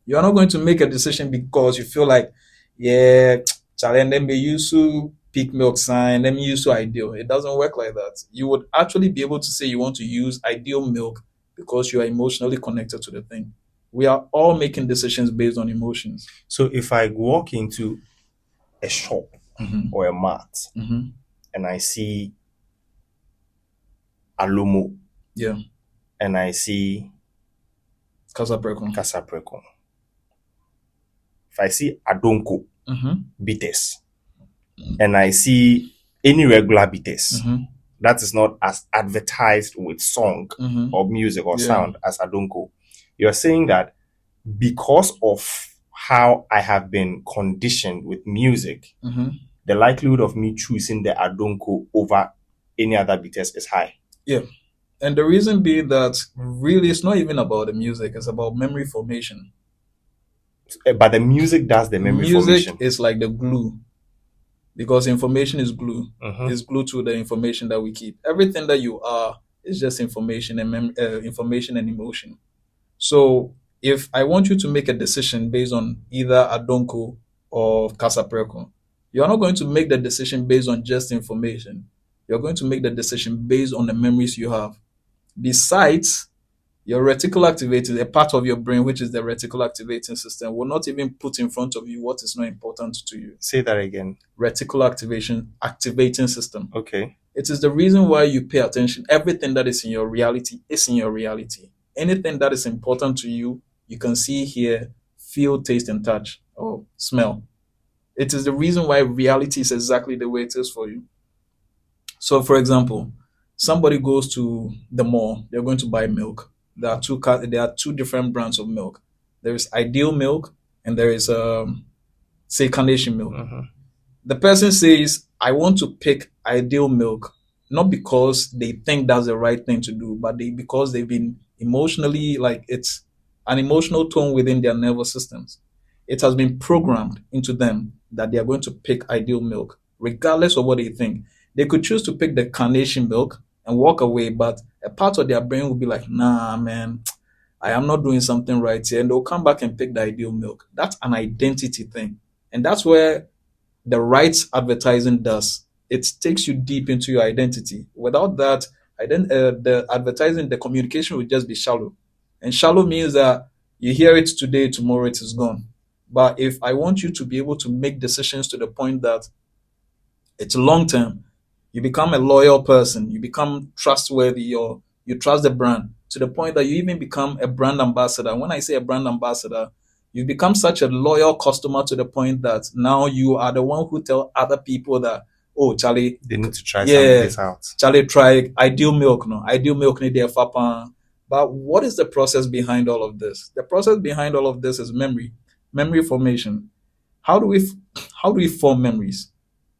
Speaker 1: You are not going to make a decision because you feel like, yeah, challenge them, they used to peak milk sign, let me use to ideal. It doesn't work like that. You would actually be able to say you want to use ideal milk because you are emotionally connected to the thing. We are all making decisions based on emotions.
Speaker 3: So if I walk into a shop
Speaker 1: Mhm.
Speaker 3: or a mart
Speaker 1: Mhm.
Speaker 3: and I see Alomo
Speaker 1: Yeah,
Speaker 3: and I see
Speaker 1: Casabrecon.
Speaker 3: Casaprecon, if I see Adonko
Speaker 1: Mhm.
Speaker 3: bitters and I see any regular bitters
Speaker 1: Mhm.
Speaker 3: that is not as advertised with song
Speaker 1: Mhm.
Speaker 3: or music or
Speaker 1: Yeah.
Speaker 3: sound as Adonko, you're saying that because of how I have been conditioned with music,
Speaker 1: Mhm.
Speaker 3: the likelihood of me choosing the Adonko over any other bitters is high.
Speaker 1: Yeah. And the reason being that really it's not even about the music, it's about memory formation.
Speaker 3: But the music does the memory
Speaker 1: Music
Speaker 3: formation.
Speaker 1: is like the glue because information is glue.
Speaker 3: Mhm.
Speaker 1: It's glued to the information that we keep. Everything that you are is just information and information and emotion. So if I want you to make a decision based on either Adonko or Casapreco, you're not going to make the decision based on just information. You're going to make the decision based on the memories you have. Besides, your reticular activating, a part of your brain, which is the reticular activating system, will not even put in front of you what is not important to you.
Speaker 3: Say that again.
Speaker 1: Reticular activating system.
Speaker 3: Okay.
Speaker 1: It is the reason why you pay attention. Everything that is in your reality is in your reality. Anything that is important to you, you can see, hear, feel, taste, and touch, or smell. It is the reason why reality is exactly the way it is for you. So, for example, somebody goes to the mall, they're going to buy milk. There are two different brands of milk. There is ideal milk and there is say carnation milk.
Speaker 3: Mhm.
Speaker 1: The person says, I want to pick ideal milk, not because they think that's the right thing to do, but because they've been emotionally, like, it's an emotional tone within their nervous systems. It has been programmed into them that they are going to pick ideal milk, regardless of what they think. They could choose to pick the carnation milk and walk away, but a part of their brain will be like, nah, man, I am not doing something right here. And they'll come back and pick the ideal milk. That's an identity thing. And that's where the right advertising does. It takes you deep into your identity. Without that, the advertising, the communication will just be shallow. And shallow means that you hear it today, tomorrow it is gone. But if I want you to be able to make decisions to the point that it's long term, you become a loyal person, you become trustworthy, or you trust the brand to the point that you even become a brand ambassador. When I say a brand ambassador, you become such a loyal customer to the point that now you are the one who tell other people that oh Charlie,
Speaker 3: They need to try some of
Speaker 1: yeah,
Speaker 3: this out.
Speaker 1: Charlie try ideal milk, no, ideal milk need their fapa. But what is the process behind all of this? The process behind all of this is memory formation. How do we form memories?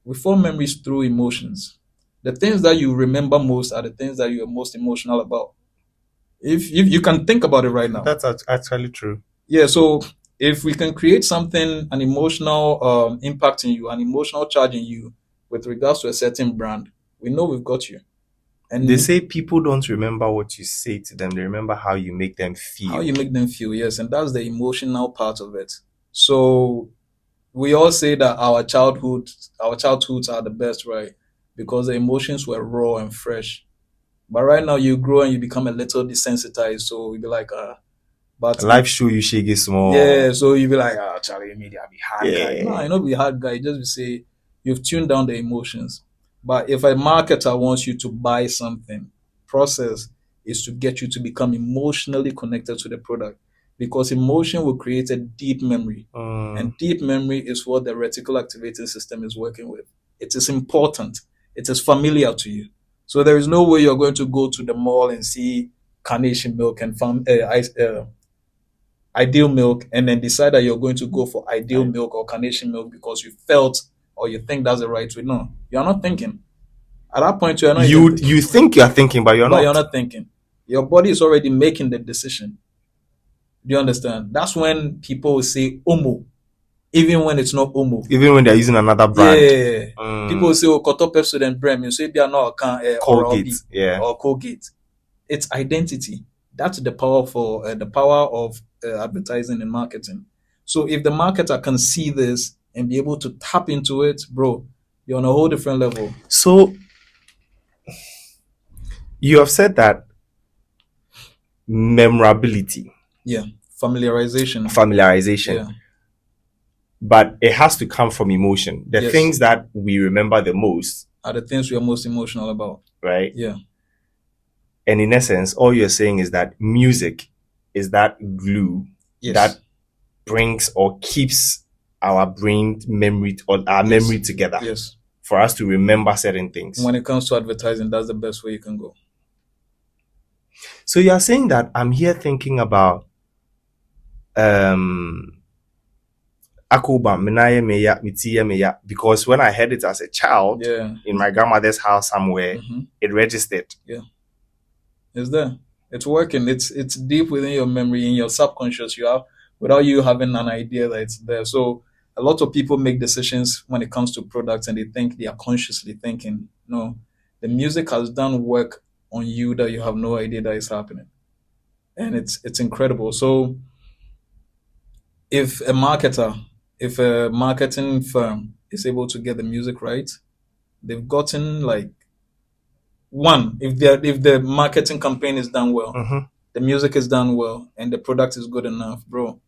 Speaker 1: We form memories through emotions. The things that you remember most are the things that you are most emotional about. If you can think about it right now.
Speaker 3: That's actually true.
Speaker 1: Yeah, so if we can create something, an emotional impact in you, an emotional charge in you with regards to a certain brand, we know we've got you. And
Speaker 3: They say people don't remember what you say to them, they remember how you make them feel.
Speaker 1: how you make them feel, yes, and that's the emotional part of it. So we all say that our childhoods are the best, right? Because the emotions were raw and fresh. But right now you grow and you become a little desensitized, so you'll be like, but
Speaker 3: Life show you shake small.
Speaker 1: yeah, so you be like, Charlie, maybe I'll be hard guy.
Speaker 3: Yeah.
Speaker 1: No, I not be hard guy. Just be say you've tuned down the emotions. But if a marketer wants you to buy something, process is to get you to become emotionally connected to the product, because emotion will create a deep memory, and deep memory is what the reticular activating system is working with. It is important. It is familiar to you. So there is no way you're going to go to the mall and see carnation milk and ideal milk and then decide that you're going to go for ideal milk or carnation milk because you felt or you think that's the right way. No, you're not thinking. At that point, you're not.
Speaker 3: You think you're thinking, but you're not.
Speaker 1: You're not thinking. Your body is already making the decision. Do you understand? That's when people will say "omo," even when it's not "omo."
Speaker 3: Even when they're using another brand.
Speaker 1: Yeah. People will say "oh, Koto Pepsodent Brem." You say they are not
Speaker 3: Colgate. Yeah.
Speaker 1: or Colgate. It's identity. That's the power of advertising and marketing. So if the marketer can see this and be able to tap into it, bro, you're on a whole different level.
Speaker 3: So you have said that memorability.
Speaker 1: Yeah. Familiarization.
Speaker 3: Yeah. But it has to come from emotion. The
Speaker 1: Yes.
Speaker 3: things that we remember the most
Speaker 1: are the things we are most emotional about.
Speaker 3: Right?
Speaker 1: Yeah.
Speaker 3: And in essence, all you're saying is that music is that glue that brings or keeps our brain memory or our memory together.
Speaker 1: Yes.
Speaker 3: For us to remember certain things.
Speaker 1: When it comes to advertising, that's the best way you can go.
Speaker 3: So you're saying that I'm here thinking about Akoba Menaye Meya Mitiye Meya, because when I heard it as a child in my grandmother's house somewhere, it registered.
Speaker 1: Yeah. It's there. It's working. It's deep within your memory, in your subconscious. You have without you having an idea that it's there. So a lot of people make decisions when it comes to products and they think they are consciously thinking. No, the music has done work on you that you have no idea that is happening. And it's incredible. So if a marketing firm is able to get the music right, they've gotten like one, if the marketing campaign is done well, the music is done well, and the product is good enough, bro,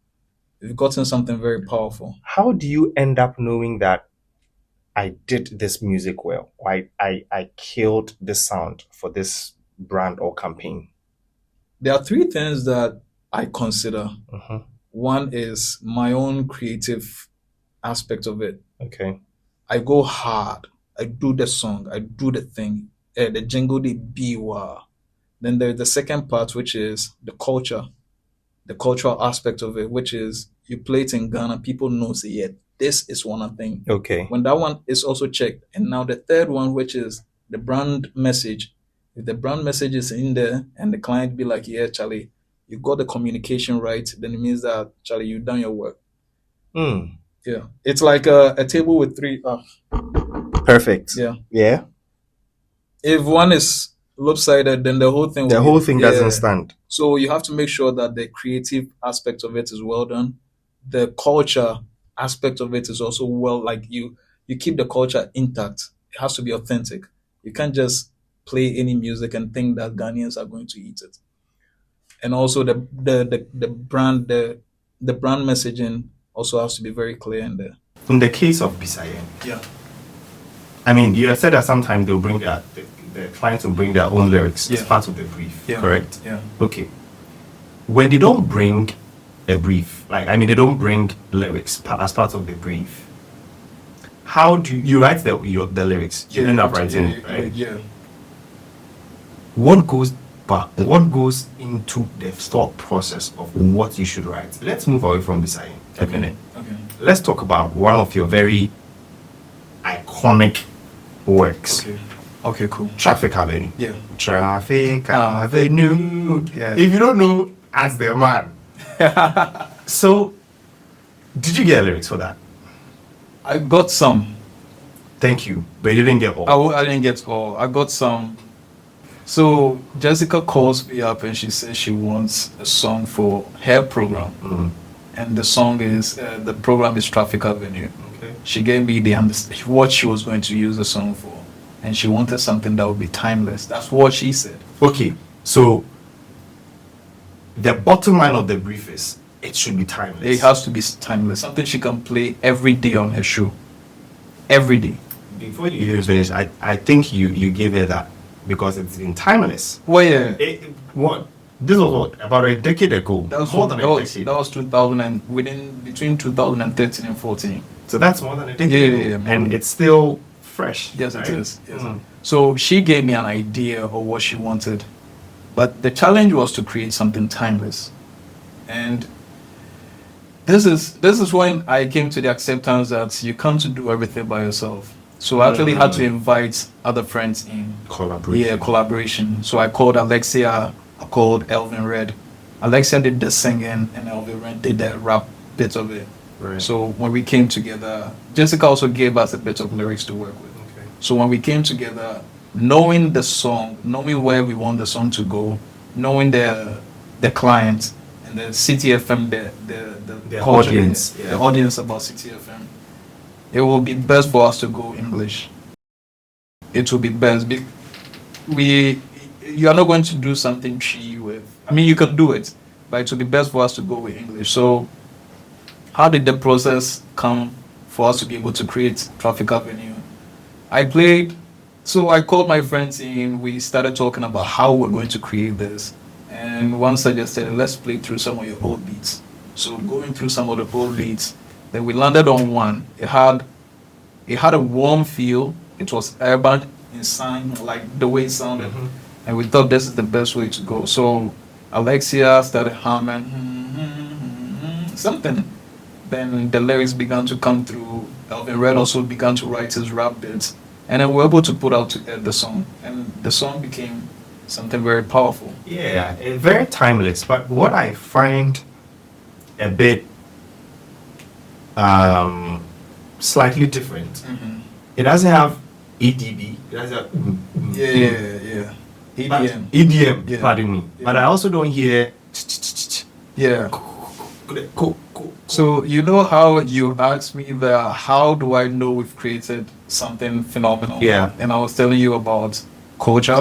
Speaker 1: you've gotten something very powerful.
Speaker 3: How do you end up knowing that I did this music well? I killed the sound for this brand or campaign?
Speaker 1: There are three things that I consider. One is my own creative aspect of it.
Speaker 3: Okay.
Speaker 1: I go hard. I do the song. I do the thing. The jingle, the biwa. Then there's the second part, which is the culture, the cultural aspect of it, which is you play it in Ghana, people know, say, yeah, this is one thing.
Speaker 3: Okay.
Speaker 1: When that one is also checked. And now the third one, which is the brand message. If the brand message is in there and the client be like, yeah, Charlie, you got the communication right, then it means that, Charlie, you've done your work. Yeah. It's like a table with three.
Speaker 3: Perfect.
Speaker 1: Yeah.
Speaker 3: Yeah.
Speaker 1: If one is lopsided, then the whole thing
Speaker 3: doesn't stand.
Speaker 1: So you have to make sure that the creative aspect of it is well done. The culture aspect of it is also well, like you keep the culture intact. It has to be authentic. You can't just play any music and think that Ghanaians are going to eat it. And also the brand messaging also has to be very clear in there.
Speaker 2: In the case of Bisa, I mean, you have said that sometimes they'll bring the clients will bring their own lyrics as part of the brief, correct?
Speaker 1: Yeah.
Speaker 2: Okay. When they don't bring a brief, they don't bring lyrics as part of the brief, how do you write the lyrics? You end up writing it, right?
Speaker 1: Yeah.
Speaker 2: What goes into the thought process of what you should write? Let's move away from this a minute.
Speaker 1: Okay.
Speaker 2: Let's talk about one of your very iconic works.
Speaker 1: Okay, cool.
Speaker 2: Traffic Avenue.
Speaker 1: Yeah.
Speaker 2: Traffic Avenue.
Speaker 1: Yeah.
Speaker 2: If you don't know, ask the man. So, did you get lyrics for that?
Speaker 1: I got some.
Speaker 2: Thank you, but you didn't get all.
Speaker 1: I didn't get all. I got some. So Jessica calls me up and she says she wants a song for her program, and the song is the program is Traffic Avenue.
Speaker 2: Okay.
Speaker 1: She gave me what she was going to use the song for, and she wanted something that would be timeless. That's what she said.
Speaker 2: Okay, so the bottom line of the brief is it should be timeless.
Speaker 1: It has to be timeless. Something she can play every day on her show. Every day.
Speaker 2: Before you even finish, I think you gave her that because it's been timeless.
Speaker 1: Well, yeah.
Speaker 2: This was what, about a decade ago.
Speaker 1: That was
Speaker 2: more than a decade.
Speaker 1: That was 2000 and between 2013 and 14.
Speaker 2: So that's more than a decade ago.
Speaker 1: Yeah.
Speaker 2: And it's still fresh.
Speaker 1: Yes,
Speaker 2: right?
Speaker 1: it is. Yes. So she gave me an idea of what she wanted, but the challenge was to create something timeless. And this is when I came to the acceptance that you can't do everything by yourself. So I actually had to invite other friends in.
Speaker 2: Collaboration.
Speaker 1: Yeah, collaboration. So I called Alexia, I called Elvin Red. Alexia did the singing and Elvin Red did the rap bit of it.
Speaker 2: Right.
Speaker 1: So when we came together, Jessica also gave us a bit of lyrics to work with.
Speaker 2: Okay.
Speaker 1: So when we came together, knowing the song, knowing where we want the song to go, knowing the client and the CTFM,
Speaker 2: The
Speaker 1: culture,
Speaker 2: audience,
Speaker 1: the audience about CTFM, it will be best for us to go English. It will be best. You are not going to do something cheap with. I mean, you can do it, but it will be best for us to go with English. So, how did the process come for us to be able to create Traffic Avenue? I called my friends in. We started talking about how we're going to create this, and one suggested, let's play through some of your old beats. So going through some of the old beats, then we landed on one. It had a warm feel. It was urban in sound, like the way it sounded. And we thought this is the best way to go. So Alexia started humming something. Then the lyrics began to come through. Elvin Red also began to write his rap bits. And then we were able to put out the song. And the song became something very powerful.
Speaker 2: Yeah, very timeless. But what I find a bit slightly different, it doesn't have EDB. It doesn't have
Speaker 1: Yeah. EDM.
Speaker 2: EDM,
Speaker 1: Yeah.
Speaker 2: pardon me.
Speaker 1: Yeah.
Speaker 2: But I also don't hear
Speaker 1: Yeah.
Speaker 2: cool.
Speaker 1: So you know how you asked me that, how do I know we've created something phenomenal?
Speaker 2: Yeah.
Speaker 1: And I was telling you about culture,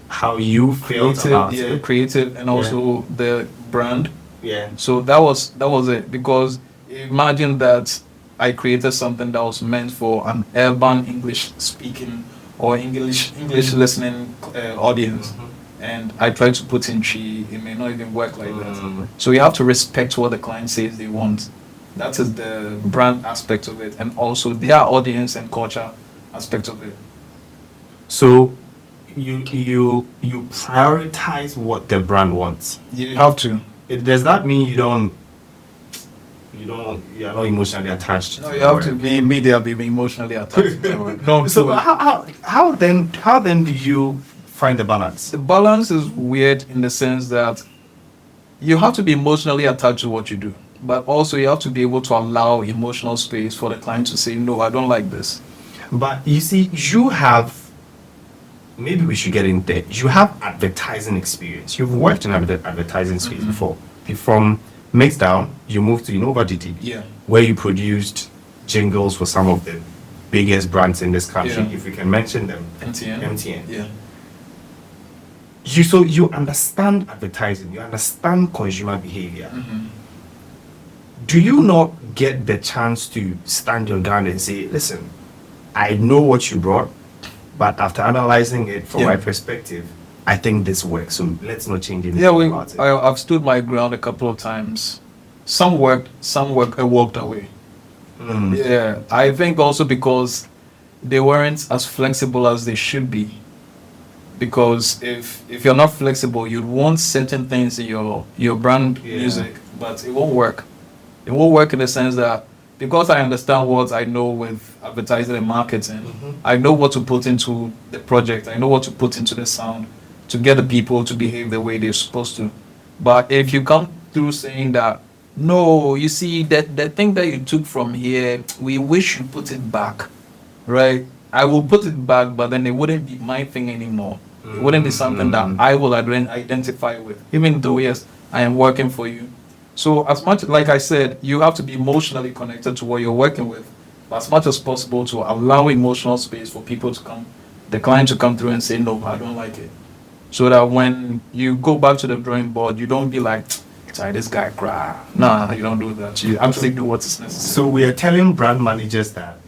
Speaker 2: how you felt about it.
Speaker 1: creative, and also the brand.
Speaker 2: Yeah.
Speaker 1: So that was it, because imagine that I created something that was meant for an urban English speaking or English listening audience, and I tried to put in chi. It may not even work like that. So you have to respect what the client says they want. That is the brand aspect of it, and also their audience and culture aspect of it.
Speaker 2: So you prioritize what the brand wants.
Speaker 1: You have to.
Speaker 2: Does that mean you're not emotionally attached?
Speaker 1: No, you have to be immediately be emotionally attached. No,
Speaker 2: So how then do you find the balance?
Speaker 1: the balance is weird in the sense that you have to be emotionally attached to what you do, but also you have to be able to allow emotional space for the client to say, no, I don't like this.
Speaker 2: But you see, you have, maybe we should get in there. You have advertising experience. You've worked in advertising space before. From Mixdown, you moved to Innova GTV,
Speaker 1: Yeah.
Speaker 2: where you produced jingles for some of the biggest brands in this country,
Speaker 1: Yeah.
Speaker 2: if we can mention them.
Speaker 1: MTN. Yeah.
Speaker 2: You understand advertising, you understand consumer behavior. Do you not get the chance to stand your ground and say, listen, I know what you brought, but after analyzing it from my perspective, I think this works, so let's not change anything about it.
Speaker 1: I've stood my ground a couple of times. Some worked, I walked away. Yeah, I think also because they weren't as flexible as they should be. Because if you're not flexible, you'd want certain things in your brand music, but it won't work. It won't work in the sense that because I understand what I know with advertising and marketing, I know what to put into the project. I know what to put into the sound to get the people to behave the way they're supposed to. But if you come through saying that, no, you see that the thing that you took from here, we wish you put it back, right? I will put it back, but then it wouldn't be my thing anymore. It wouldn't be something that I will identify with, even though, yes, I am working for you. So as much, like I said, you have to be emotionally connected to what you're working with, but as much as possible to allow emotional space for people to come, the client to come through and say, no, I don't like it. So that when you go back to the drawing board, you don't be like, sorry, this guy cry. Nah, you don't do that. You actually do what is necessary.
Speaker 2: So we are telling brand managers that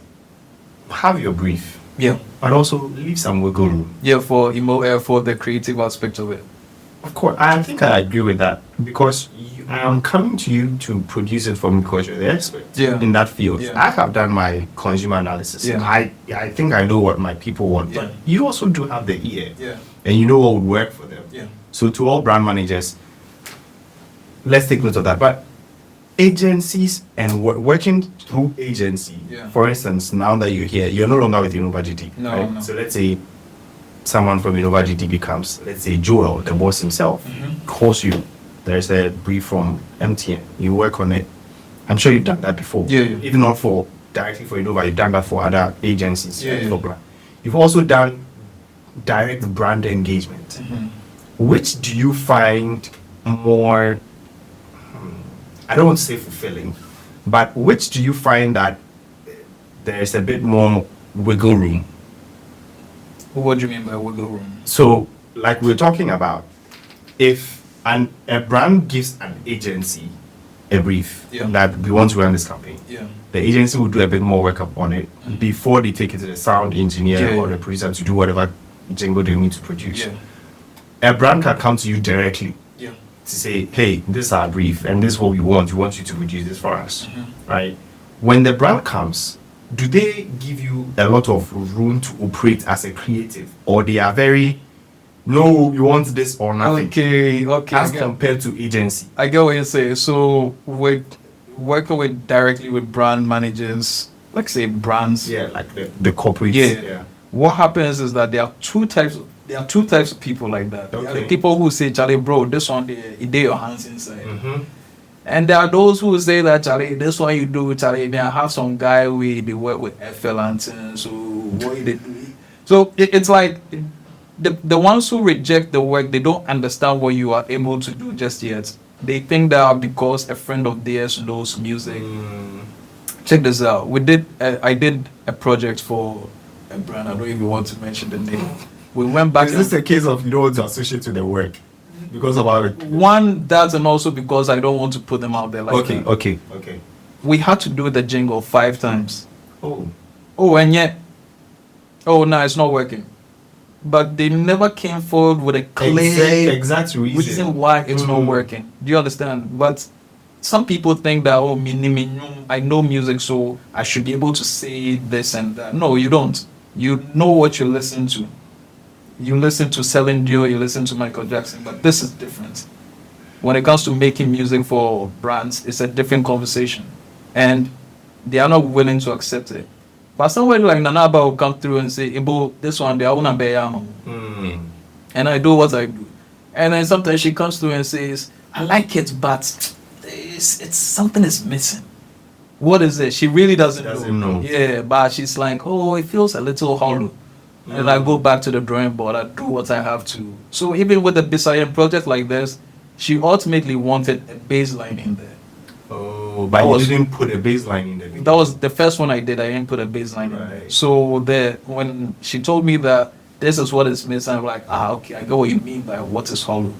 Speaker 2: have your brief,
Speaker 1: Yeah.
Speaker 2: but also leave some wiggle room.
Speaker 1: Yeah, for for the creative aspect of it.
Speaker 2: Of course, I think I agree with that because I am coming to you to produce it for me because you're the expert in that field.
Speaker 1: Yeah.
Speaker 2: I have done my consumer analysis.
Speaker 1: Yeah.
Speaker 2: I think I know what my people want,
Speaker 1: Yeah.
Speaker 2: but you also do have the ear,
Speaker 1: Yeah.
Speaker 2: and you know what would work for them.
Speaker 1: Yeah.
Speaker 2: So to all brand managers, let's take note of that. But agencies and working through agency,
Speaker 1: Yeah.
Speaker 2: for instance, now that you're here, you're no longer with Innova GT.
Speaker 1: No,
Speaker 2: right?
Speaker 1: no.
Speaker 2: So let's say someone from Innova GT becomes, let's say, Joel, the boss himself, calls you. There's a brief from MTN. You work on it. I'm sure you've done that before.
Speaker 1: Yeah, yeah.
Speaker 2: Even not for directly for Innova, you've done that for other agencies.
Speaker 1: Yeah, yeah.
Speaker 2: For brand. You've also done direct brand engagement. Which do you find more, I don't want to say fulfilling, but which do you find that there's a bit more wiggle room?
Speaker 1: What do you mean by wiggle room?
Speaker 2: So, like we're talking about, if a brand gives an agency a brief that we want to run this campaign, the agency will do a bit more work up on it before they take it to the sound engineer or the producer to do whatever jingle they need to produce. A brand can come to you directly to say, hey, this is our brief and this is what we want. We want you to produce this for us, right? When the brand comes, do they give you a lot of room to operate as a creative, or they are very, no, you want this or nothing?
Speaker 1: Okay.
Speaker 2: As compared to agency.
Speaker 1: I get what you say. So with working with directly with brand managers, like say brands.
Speaker 2: Yeah, like the corporate.
Speaker 1: Yeah. What happens is that there are two types of people like that. There are the people who say, Charlie, bro, this one it your hands inside. And there are those who say that, Charlie, this one you do, Charlie, I have some guy they work with FL antennas, so what they do. So it's like the ones who reject the work, they don't understand what you are able to do just yet. They think that because a friend of theirs knows music. Check this out. I did a project for a brand. I don't even want to mention the name. We went back.
Speaker 2: Is this a case of you don't want to associate with the work because of our
Speaker 1: one? That's and also because I don't want to put them out there like that.
Speaker 2: Okay.
Speaker 1: We had to do the jingle 5 times.
Speaker 2: Oh,
Speaker 1: And yet, no, it's not working. But they never came forward with a clear
Speaker 2: exact
Speaker 1: reason why it's not working. Do you understand? But some people think that, I know music, so I should be able to say this and that. No, you don't. You know what you listen to. You listen to Celine Dion, you listen to Michael Jackson, but this is different. When it comes to making music for brands, it's a different conversation. And they are not willing to accept it. But somebody like Nanaba will come through and say, Ebo, this one, they are una beyama. And I do what I do. And then sometimes she comes through and says, I like it, but it's something is missing. What is it? She really doesn't know. Yeah, but she's like, it feels a little hollow. And I go back to the drawing board, I do what I have to. So even with the Bisa project like this, she ultimately wanted a baseline in there.
Speaker 2: But you didn't put a baseline in there.
Speaker 1: That was the first one I did. I didn't put a baseline in there. So when she told me that this is what is missing, I'm like, okay, I get what you mean by what is hollow.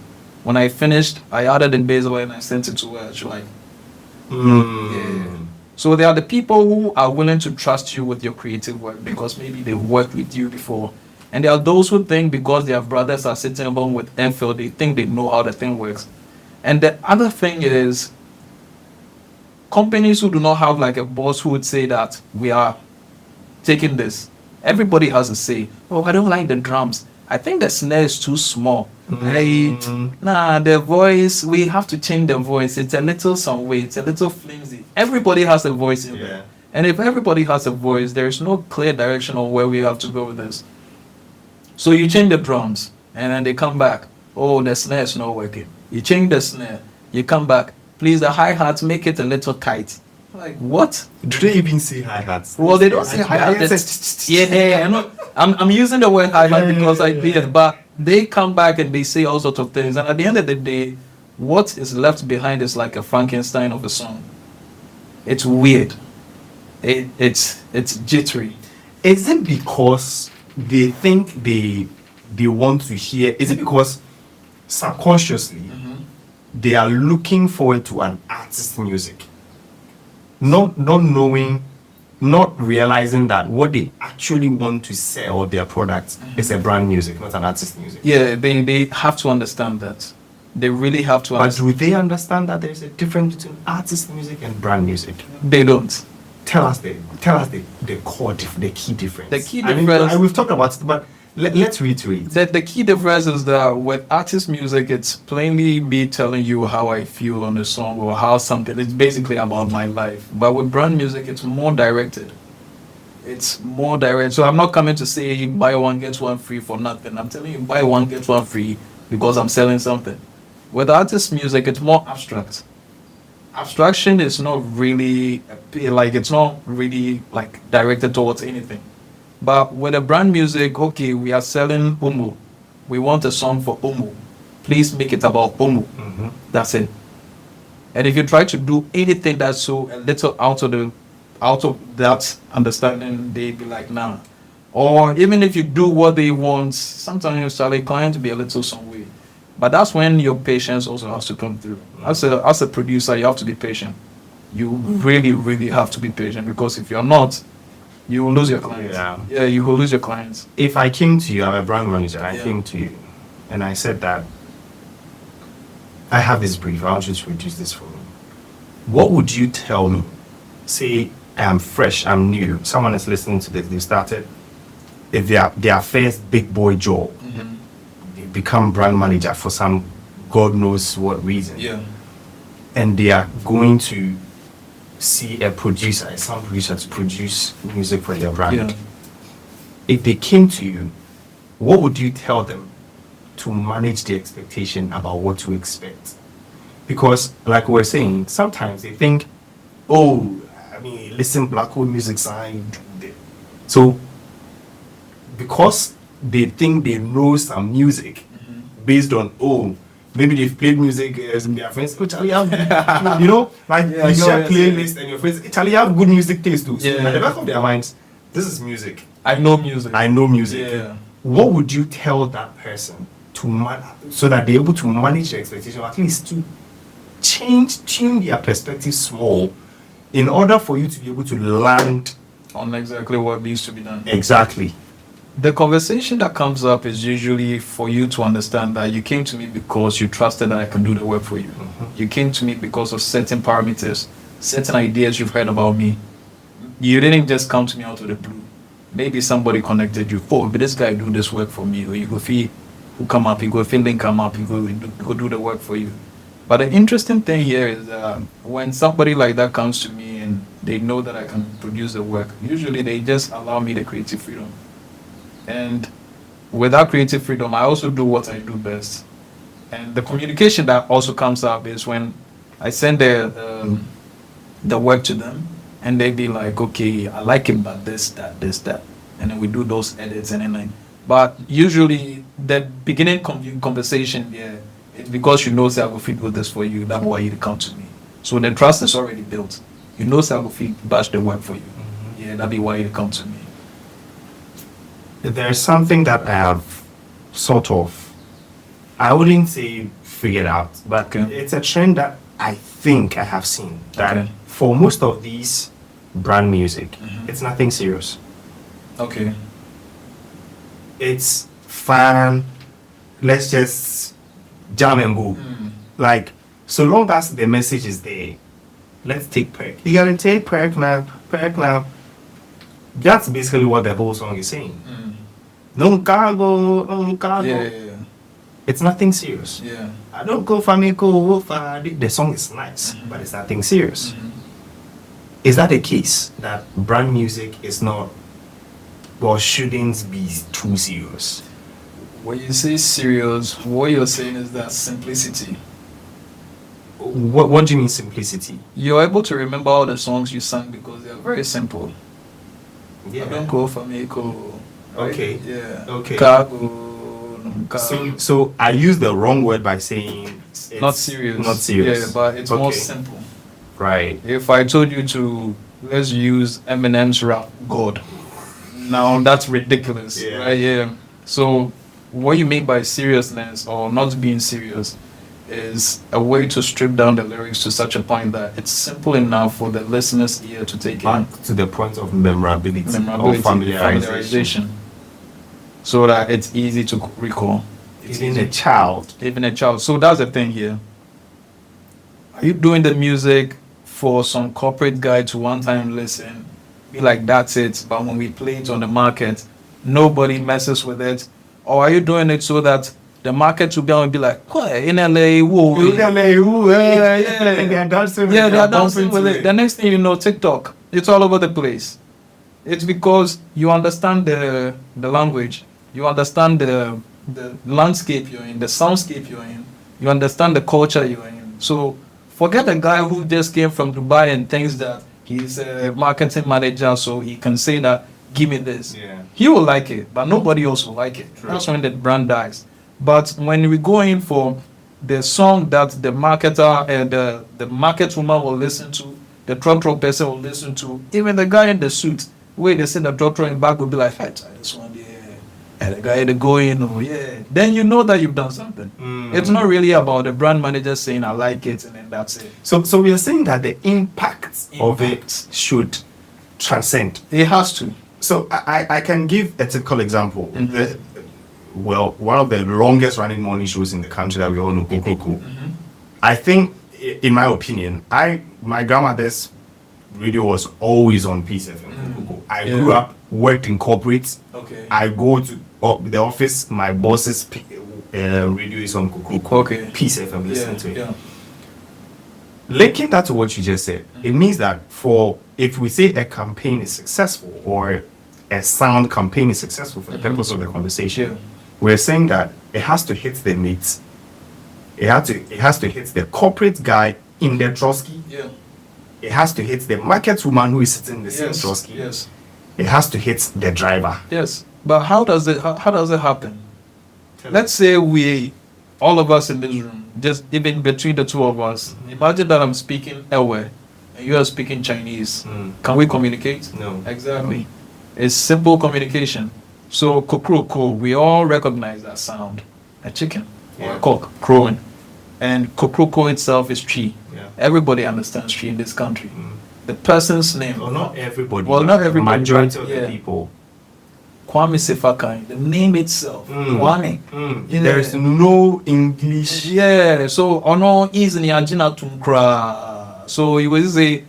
Speaker 1: When I finished, I added in baseline and I sent it to her. She like, yeah. So there are the people who are willing to trust you with your creative work because maybe they've worked with you before. And there are those who think because their brothers are sitting along with MPhil, they think they know how the thing works. And the other thing is, companies who do not have like a boss who would say that we are taking this. Everybody has a say. Oh, I don't like the drums. I think the snare is too small. Nah, the voice, we have to change the voice. It's a little some way, it's a little flimsy. Everybody has a voice in there. And if everybody has a voice, there's no clear direction on where we have to go with this. So you change the drums, and then they come back. Oh, the snare is not working. You change the snare, you come back. Please, the hi-hats, make it a little tight. Like, what?
Speaker 2: Do they even say hi-hats?
Speaker 1: Well, they don't say hi-hats. Yeah, I know. I'm using the word hi-hat because I did it, but they come back and they say all sorts of things. And at the end of the day, what is left behind is like a Frankenstein of a song. It's weird. It's jittery.
Speaker 2: Is it because they think they want to hear? Is it because subconsciously they are looking forward to an artist's music, not knowing, not realizing that what they actually want to sell their product is a brand music, not an artist's music?
Speaker 1: Yeah, they have to understand that. They really have to
Speaker 2: But
Speaker 1: understand.
Speaker 2: do they understand that there's a difference between artist music and brand music?
Speaker 1: They don't.
Speaker 2: Tell us the core, the key difference.
Speaker 1: The key
Speaker 2: I mean,
Speaker 1: difference-
Speaker 2: we've talked about it, but let's reiterate.
Speaker 1: The key difference is that with artist music, it's plainly me telling you how I feel on the song or how something. It's basically about my life. But with brand music, it's more directed. It's more direct. So I'm not coming to say you buy one get one free for nothing. I'm telling you buy one get one free because I'm selling something. With artist music, it's more abstract. Abstraction is not really it's not really like directed towards anything. But with a brand music, okay, we are selling Umu. We want a song for Umu. Please make it about Umu. That's it. And if you try to do anything that's so a little out of that understanding, they'd be like, nah. Or even if you do what they want, sometimes you start inclined to be a little some way. But that's when your patience also has to come through. As a producer, you have to be patient. You really, really have to be patient, because if you're not, you will lose your clients. Yeah, you will lose your clients.
Speaker 2: If I came to you, I'm a brand manager, I
Speaker 1: Yeah.
Speaker 2: came to you and I said that I have this brief, I want you to produce this for me. What would you tell me? Say I'm fresh, I'm new, someone is listening to this, they started, if their first big boy job, they become brand manager for some God knows what reason.
Speaker 1: Yeah.
Speaker 2: And they are going to see a producer, a sound producer, to produce music for their brand.
Speaker 1: Yeah.
Speaker 2: If they came to you, what would you tell them to manage the expectation about what to expect? Because, like we were saying, sometimes they think, oh, I mean, listen, black hole music sign. So, because they think they know some music based on, oh, maybe they've played music and their friends, oh, Charlie, have, you know, like
Speaker 1: Yeah,
Speaker 2: you share
Speaker 1: yes,
Speaker 2: playlist and your friends, Charlie, have good music taste too. So,
Speaker 1: Yeah.
Speaker 2: at the back of their minds, this is music.
Speaker 1: I know music.
Speaker 2: I know music.
Speaker 1: Yeah.
Speaker 2: What would you tell that person to so that they're able to manage their expectation, or at least to tune their perspective small, in order for you to be able to land
Speaker 1: On exactly what needs to be done.
Speaker 2: exactly?
Speaker 1: The conversation that comes up is usually for you to understand that you came to me because you trusted that I can do the work for you. You came to me because of certain parameters, certain ideas you've heard about me. You didn't just come to me out of the blue. Maybe somebody connected you. Oh, but this guy do this work for me. Or you go feel who come up, you go feel link come up, you go do the work for you. But the interesting thing here is when somebody like that comes to me and they know that I can produce the work, usually they just allow me the creative freedom. And with that creative freedom, I also do what I do best. And the communication that also comes up is when I send the work to them, and they be like, okay, I like it, but this, that. And then we do those edits and then but usually the beginning conversation, yeah, it's because you know say I will fit do this for you, that's why you come to me. So the trust is already built. You know say I will fit bash the work for you. Yeah, that'd be why you come to me.
Speaker 2: There's something that I have sort of, I wouldn't say figured out, but
Speaker 1: Okay.
Speaker 2: it's a trend that I think I have seen, that
Speaker 1: Okay.
Speaker 2: for most of these brand music, it's nothing serious.
Speaker 1: Okay.
Speaker 2: It's fun, let's just jam and go. Like, so long as the message is there, let's take perk. You gotta take perk now, perk now. That's basically what the whole song is saying. No cargo, no cargo.
Speaker 1: Yeah.
Speaker 2: It's nothing serious.
Speaker 1: Yeah.
Speaker 2: I don't go for me, go for the song is nice, but it's nothing serious. Is that the case that brand music is not, or shouldn't be too serious?
Speaker 1: When you say serious, what you're saying is that simplicity.
Speaker 2: What do you mean simplicity?
Speaker 1: You're able to remember all the songs you sang because they're very simple. I don't go for me, go. Right?
Speaker 2: Okay.
Speaker 1: Yeah.
Speaker 2: Okay.
Speaker 1: Cargo.
Speaker 2: So I used the wrong word by saying it's
Speaker 1: Not serious.
Speaker 2: Not serious.
Speaker 1: Yeah, but it's more
Speaker 2: Okay.
Speaker 1: simple.
Speaker 2: Right.
Speaker 1: If I told you to, let's use Eminem's rap, God. Now that's ridiculous.
Speaker 2: Yeah.
Speaker 1: Right? Yeah. So what you mean by seriousness or not being serious is a way to strip down the lyrics to such a point that it's simple enough for the listener's ear to take in.
Speaker 2: Back to the point of memorability, or
Speaker 1: Memorability,
Speaker 2: familiarization.
Speaker 1: so that it's easy to recall.
Speaker 2: Even a child.
Speaker 1: Even a child. So that's the thing here. Are you doing the music for some corporate guy to one time listen, be like, that's it, but when we play it on the market, nobody messes with it? Or are you doing it so that the market will be able to be like, "What in LA? Whoa, yeah,
Speaker 2: They are dancing.
Speaker 1: yeah, they're dancing with it." The next thing you know, TikTok, it's all over the place. It's because you understand the language, you understand the landscape you're in, the soundscape you're in, you understand the culture you're in. So forget the guy who just came from Dubai and thinks that he's a marketing manager, so he can say that, "Give me this."
Speaker 2: Yeah.
Speaker 1: He will like it, but nobody else will like it.
Speaker 2: True.
Speaker 1: That's when the brand dies. But when we go in for the song that the marketer and the market woman will listen to, the truck person will listen to, even the guy in the suit, where they say the doctor in the back will be like, "Hey, try this one, yeah." And the guy they go in, "Oh yeah." Then you know that you've done something. It's not really about the brand manager saying, "I like it," and then that's it.
Speaker 2: So we are saying that the impact of it should transcend.
Speaker 1: It has to.
Speaker 2: So I can give a typical example.
Speaker 1: Mhm.
Speaker 2: Well, one of the longest running morning shows in the country that we all know, Coco. I think, in my opinion, my grandmother's radio was always on Peace FM. Coco. I grew up, worked in corporate.
Speaker 1: Okay.
Speaker 2: I go to the office, my boss's radio is on Coco.
Speaker 1: Okay.
Speaker 2: Peace FM, listen to it.
Speaker 1: Yeah.
Speaker 2: Linking that to what you just said, it means that if we say a campaign is successful or a sound campaign is successful for the purpose of the conversation, we're saying that it has to hit the mates. It has to hit the corporate guy in the Trotsky.
Speaker 1: Yeah.
Speaker 2: It has to hit the market woman who is sitting in the same
Speaker 1: Yes.
Speaker 2: Trotsky.
Speaker 1: Yes.
Speaker 2: It has to hit the driver.
Speaker 1: Yes, but how does it happen? Let's say all of us in this room, just even between the two of us, imagine that I'm speaking Ewe and you are speaking Chinese. Can we communicate?
Speaker 2: No.
Speaker 1: Exactly. It's simple communication. So kokroko, we all recognize that sound. A chicken or a cock crowing. And kokroko itself is tree.
Speaker 2: Yeah.
Speaker 1: Everybody understands tree in this country. The person's name.
Speaker 2: Well, not everybody.
Speaker 1: Well,
Speaker 2: but
Speaker 1: not everybody,
Speaker 2: Majority
Speaker 1: but
Speaker 2: of
Speaker 1: yeah.
Speaker 2: the people.
Speaker 1: Kwame Sefakai, the name itself. Kwame. Yeah.
Speaker 2: There is no English.
Speaker 1: Yeah, so ono easily Anjina Tunkra. So he will say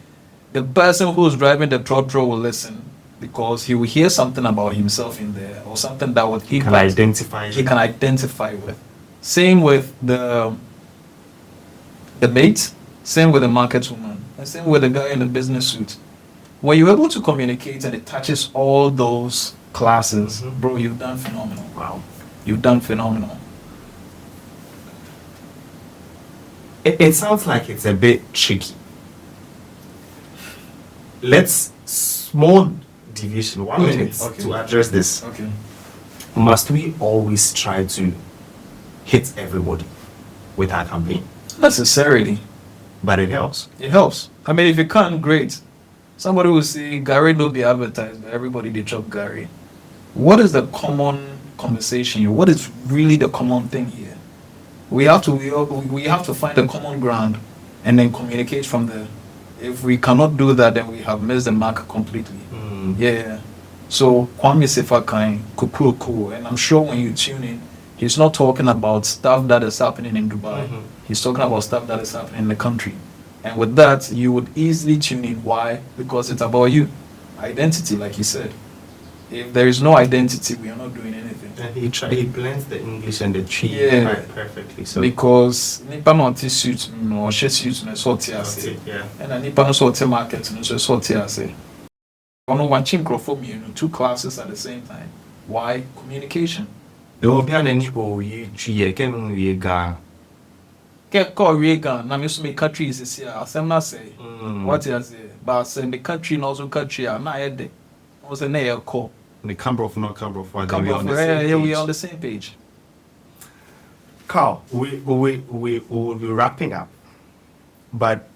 Speaker 1: the person who's driving the trotro will listen because he will hear something about himself in there or something that would
Speaker 2: Can identify.
Speaker 1: he can identify with. Same with the mate, same with the market woman, and same with the guy in the business suit. When you're able to communicate and it touches all those classes, bro, you've done phenomenal.
Speaker 2: Wow.
Speaker 1: You've done phenomenal.
Speaker 2: It sounds like it's a bit tricky. Let's small deviation, 1
Speaker 1: Okay,
Speaker 2: minute
Speaker 1: okay.
Speaker 2: to address this.
Speaker 1: Okay.
Speaker 2: Must we always try to hit everybody with our campaign?
Speaker 1: Necessarily.
Speaker 2: But it helps.
Speaker 1: It helps. I mean, if you can't, great. Somebody will say, Gary will be advertised, but everybody they chop Gary. What is the common conversation here? What is really the common thing here? We have to find a common ground and then communicate from there. If we cannot do that, then we have missed the mark completely. Yeah. So Kwame Sefakai, Kukuku, and I'm sure when you tune in, he's not talking about stuff that is happening in Dubai. He's talking about stuff that is happening in the country. And with that, you would easily tune in. Why? Because it's about you. Identity, like you said. If there is no identity, we are not doing anything.
Speaker 2: And he blends the English and the tree quite perfectly. So
Speaker 1: Because nipa no te suit no she suit no so te ase.
Speaker 2: yeah.
Speaker 1: And nipa no so te market no so te ase. Ono one microphone you know, 2 classes at the same time. Why? Communication.
Speaker 2: There will be an enjoy you tree can we ga.
Speaker 1: Get call Reagan, na me so me country is here. Asem na say. What you say? But say the country no so country na head. Was a nail call.
Speaker 2: The Cambro not Cambro for
Speaker 1: We are on the same page.
Speaker 2: Carl, we will be wrapping up. But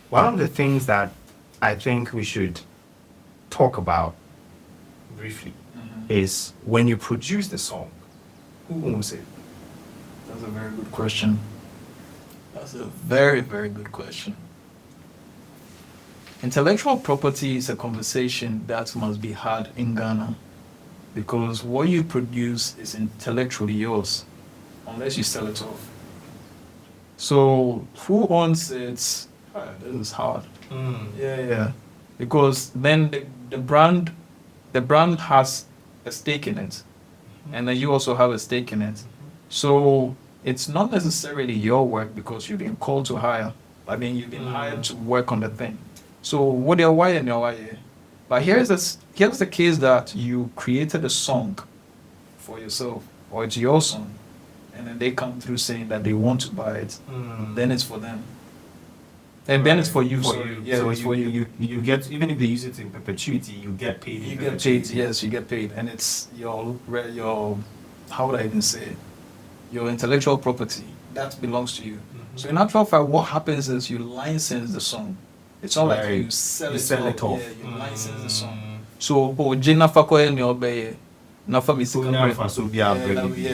Speaker 2: one of the things that I think we should talk about briefly is when you produce the song, who owns it?
Speaker 1: That's a very good question. That's a very, very good question. Intellectual property is a conversation that must be had in Ghana because what you produce is intellectually yours unless you sell it off. So who owns it? This is hard. Yeah. Because then the brand has a stake in it, and then you also have a stake in it. So it's not necessarily your work because you've been called to hire. I mean, you've been hired to work on the thing. So what are why and why? But here's the case that you created a song for yourself, or it's your song, and then they come through saying that they want to buy it. Then it's for them. And then it's for you.
Speaker 2: Yeah, so it's for you. You get, even if they use it in perpetuity, you get paid.
Speaker 1: You get paid. Yes, you get paid, and it's your how would I even say it? Your intellectual property that belongs to you. So in actual fact, what happens is you license the song. It's not like you sell it off. Yeah, you license the song. So, Jina Fakoye ni obeye. Nafa mi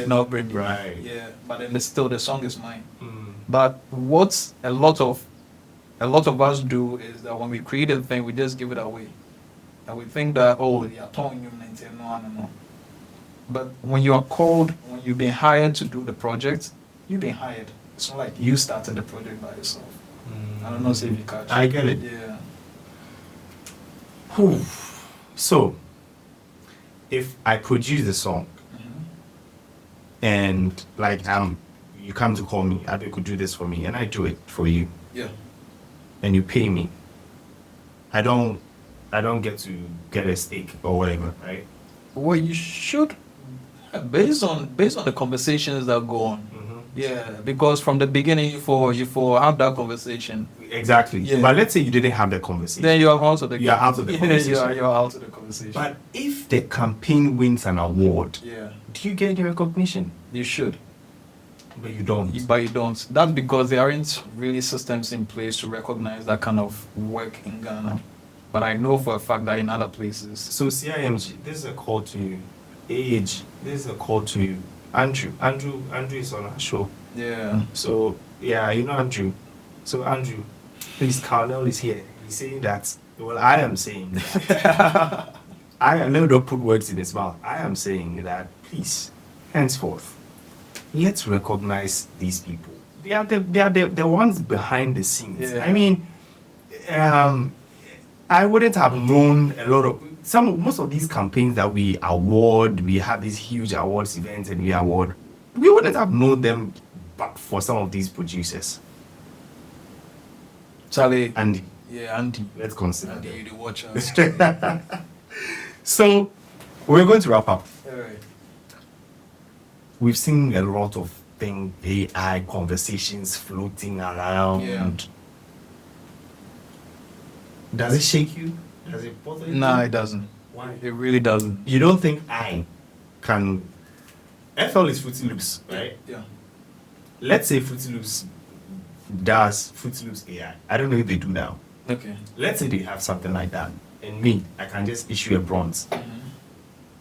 Speaker 1: no bring
Speaker 2: right.
Speaker 1: Yeah, but then still the song is mine. But what a lot of us do is that when we create a thing, we just give it away, and we think that yeah, no. But when you are called, when you've been hired to do the project, you've been hired. It's not like you started the project by yourself. I don't know if you catch it.
Speaker 2: I get it.
Speaker 1: Yeah.
Speaker 2: Whew. So, if I produce the song, and like you come to call me, Abeiku, do this for me, and I do it for you.
Speaker 1: Yeah.
Speaker 2: And you pay me. I don't get to get a stake or whatever, right?
Speaker 1: Well, you should, based on the conversations that go on. Yeah, because from the beginning, for have that conversation.
Speaker 2: Exactly.
Speaker 1: Yeah.
Speaker 2: But let's say you didn't have that conversation.
Speaker 1: Then you are out of the
Speaker 2: You're out of the conversation.
Speaker 1: You're out of the conversation.
Speaker 2: But if the campaign wins an award,
Speaker 1: yeah,
Speaker 2: do you get the recognition?
Speaker 1: you should.
Speaker 2: But you don't.
Speaker 1: But you don't. That's because there aren't really systems in place to recognize that kind of work in Ghana. But I know for a fact that in other places.
Speaker 2: So CIMG, this is a call to you. Age, this is a call to you. Andrew is on our show.
Speaker 1: Yeah.
Speaker 2: So yeah, you know Andrew. So Andrew, please, Carnell is here. He's saying that. Well, I am saying that. Don't put words in his mouth. I am saying that. Please, henceforth, let's recognize these people. They are the ones behind the scenes.
Speaker 1: Yeah.
Speaker 2: I mean, I wouldn't have known a lot of most of these campaigns that we award. We have these huge awards events and we award. We wouldn't have known them, but for some of these producers.
Speaker 1: Charlie.
Speaker 2: Andy.
Speaker 1: Yeah, Andy.
Speaker 2: Let's consider
Speaker 1: Andy,
Speaker 2: them.
Speaker 1: you the watch us.
Speaker 2: So we're going to wrap up.
Speaker 1: All right.
Speaker 2: We've seen a lot of AI conversations floating around.
Speaker 1: Yeah.
Speaker 2: Does it shake you? Does it bother you?
Speaker 1: No, it doesn't.
Speaker 2: Why?
Speaker 1: It really doesn't.
Speaker 2: You don't think I can... FL is Fruity Loops, right?
Speaker 1: Yeah.
Speaker 2: Let's say Fruity Loops does Fruity Loops AI. I don't know if they do now.
Speaker 1: Okay.
Speaker 2: Let's say they have something like that. And me, I can just issue a bronze.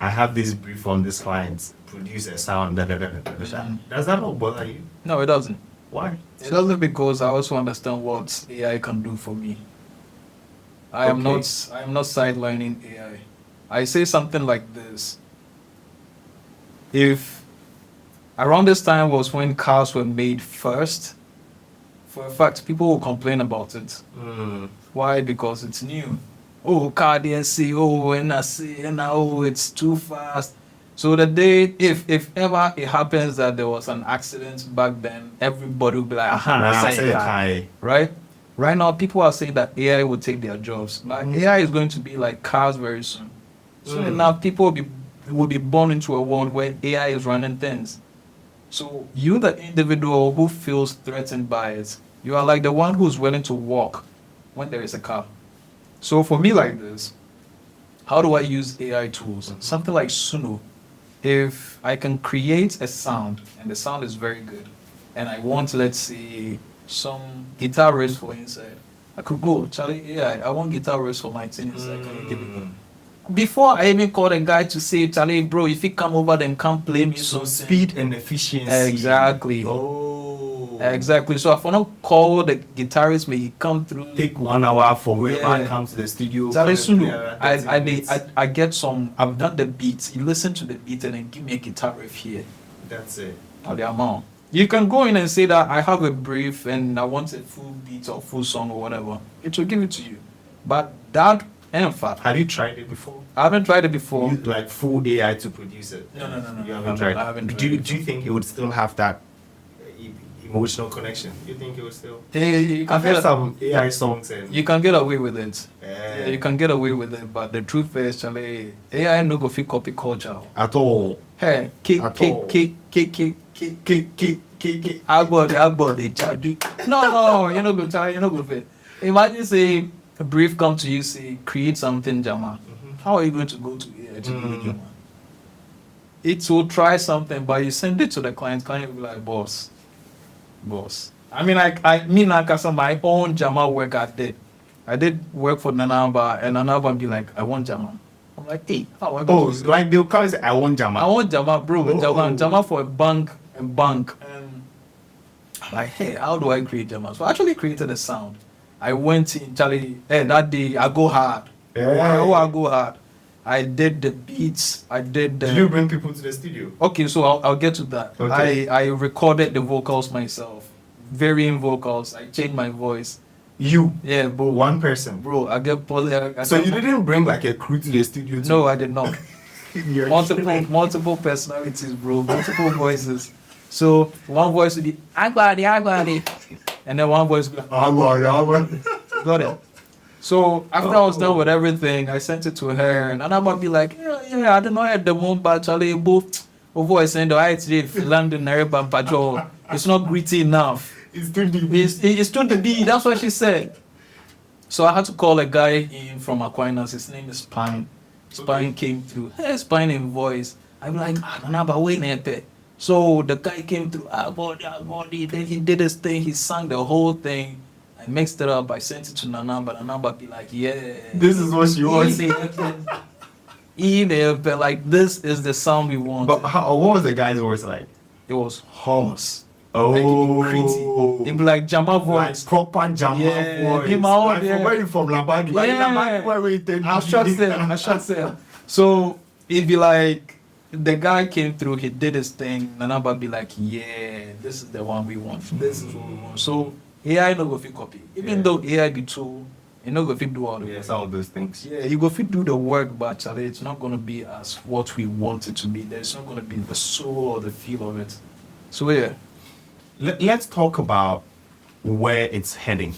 Speaker 2: I have this brief from this client, produce a sound, Does that not bother you?
Speaker 1: No, it doesn't.
Speaker 2: Why?
Speaker 1: It doesn't because I also understand what AI can do for me. I am not sidelining AI. I say something like this. If around this time was when cars were made first For a fact, people will complain about it. Why? Because it's new. Oh, car DNC, oh, NRC, and oh, it's too fast. So the day, if ever it happens that there was an accident back then, everybody will be like,
Speaker 2: Hi.
Speaker 1: right? Right now, people are saying that AI will take their jobs. Like AI is going to be like cars very soon. Soon enough, people will be born into a world where AI is running things. So you, the individual who feels threatened by it, you are like the one who's willing to walk when there is a car. So for me like this, how do I use AI tools? Something like Suno. If I can create a sound, and the sound is very good, and I want, let's say, some guitar riffs for inside, I could go, Charlie, AI, I want guitar riffs for my thing inside. Can you give me? Before I even called a guy to say, Charlie, bro, if you come over, then come play me
Speaker 2: So
Speaker 1: something.
Speaker 2: speed and efficiency.
Speaker 1: Exactly.
Speaker 2: Oh.
Speaker 1: Exactly. So if I don't call the guitarist, may he come through.
Speaker 2: Take 1 hour for wherever I
Speaker 1: Yeah.
Speaker 2: come to the studio.
Speaker 1: Charlie,
Speaker 2: come and play
Speaker 1: Sulu,
Speaker 2: around
Speaker 1: I
Speaker 2: 30 minutes.
Speaker 1: I get some. I've done the beats. You listen to the beat and then give me a guitar riff here.
Speaker 2: That's it.
Speaker 1: Or the amount. You can go in and say that I have a brief and I want a full beat or full song or whatever. It will give it to you. But that, in fact,
Speaker 2: Have you tried it before?
Speaker 1: I haven't tried it before.
Speaker 2: Use like full AI to produce it?
Speaker 1: No.
Speaker 2: You
Speaker 1: I
Speaker 2: haven't tried.
Speaker 1: I haven't
Speaker 2: Do you,
Speaker 1: tried.
Speaker 2: do you think it would still have that emotional connection? You think it would still?
Speaker 1: You can
Speaker 2: I've heard
Speaker 1: get
Speaker 2: some AI songs and
Speaker 1: you can get away with it.
Speaker 2: Yeah.
Speaker 1: Yeah, you can get away with it. But the truth is, Charlie, AI no go fit copy culture.
Speaker 2: at all.
Speaker 1: Hey, kick. Agbody, charge. No, you're not good. You're not good fit. Imagine say a brief come to you, say create something, Jama. How are you going to go to AI to do it, Jama? It will try something, but you send it to the client. Client will be like, boss. I mean, like my own Jama work I did. I did work for Nanamba, and Nanamba be like, I want Jama. I'm like, hey, how am I going to do
Speaker 2: Like they'll come and say, I want Jama.
Speaker 1: I want Jama, bro.
Speaker 2: Oh.
Speaker 1: Jama for a bank. And I'm like, hey, how do I create Jama? So I actually created a sound. I went in, Charlie, that day, I go hard.
Speaker 2: Yeah.
Speaker 1: I go hard. I did the beats. I did the...
Speaker 2: Did you bring people to the studio?
Speaker 1: Okay, so I'll get to that.
Speaker 2: Okay.
Speaker 1: I recorded the vocals myself. Varying vocals. I changed my voice.
Speaker 2: You,
Speaker 1: Yeah, bro.
Speaker 2: one person.
Speaker 1: Bro, I get...
Speaker 2: So you didn't bring like a crew to the studio?
Speaker 1: No, I did not.
Speaker 2: You're
Speaker 1: multiple personalities, bro. Multiple voices. So one voice would be Agbadi, and then one voice would be got it. So after I was done with everything, I sent it to her, and I might be like, yeah, I don't know at the moment, but Charlie, both voice and I today London, Patrol. It's not gritty enough.
Speaker 2: It's too deep.
Speaker 1: It's too deep. That's what she said. So I had to call a guy in from Aquinas. His name is Spine. Spine came through. Hey, Spine in voice. I'm like, Nanaba, wait a minute. So the guy came through. Body. Then he did his thing. He sang the whole thing. I mixed it up. I sent it to Nanaba. Nanaba be like, yeah.
Speaker 2: This is what she wants.
Speaker 1: But like, this is the sound we want.
Speaker 2: But what was the guy's voice like?
Speaker 1: It was hoarse.
Speaker 2: Oh,
Speaker 1: It'd be like Jama
Speaker 2: like
Speaker 1: voice.
Speaker 2: proper Jama
Speaker 1: Yeah,
Speaker 2: voice.
Speaker 1: him out
Speaker 2: Like
Speaker 1: there.
Speaker 2: from where you from, Labadi? Like
Speaker 1: Yeah.
Speaker 2: where we take
Speaker 1: I shot sale. So it'd be like the guy came through, he did his thing, Nanaba be like, yeah, this is the one we want. This is what we want. So AI no go fit copy. Even
Speaker 2: Yeah.
Speaker 1: though AI be tool, you no go fit do all the work.
Speaker 2: some of those things.
Speaker 1: Yeah, you go fit do the work, but Charlie, it's not gonna be as what we want it to be. There's not gonna be the soul or the feel of it. So yeah.
Speaker 2: Let's talk about where it's heading,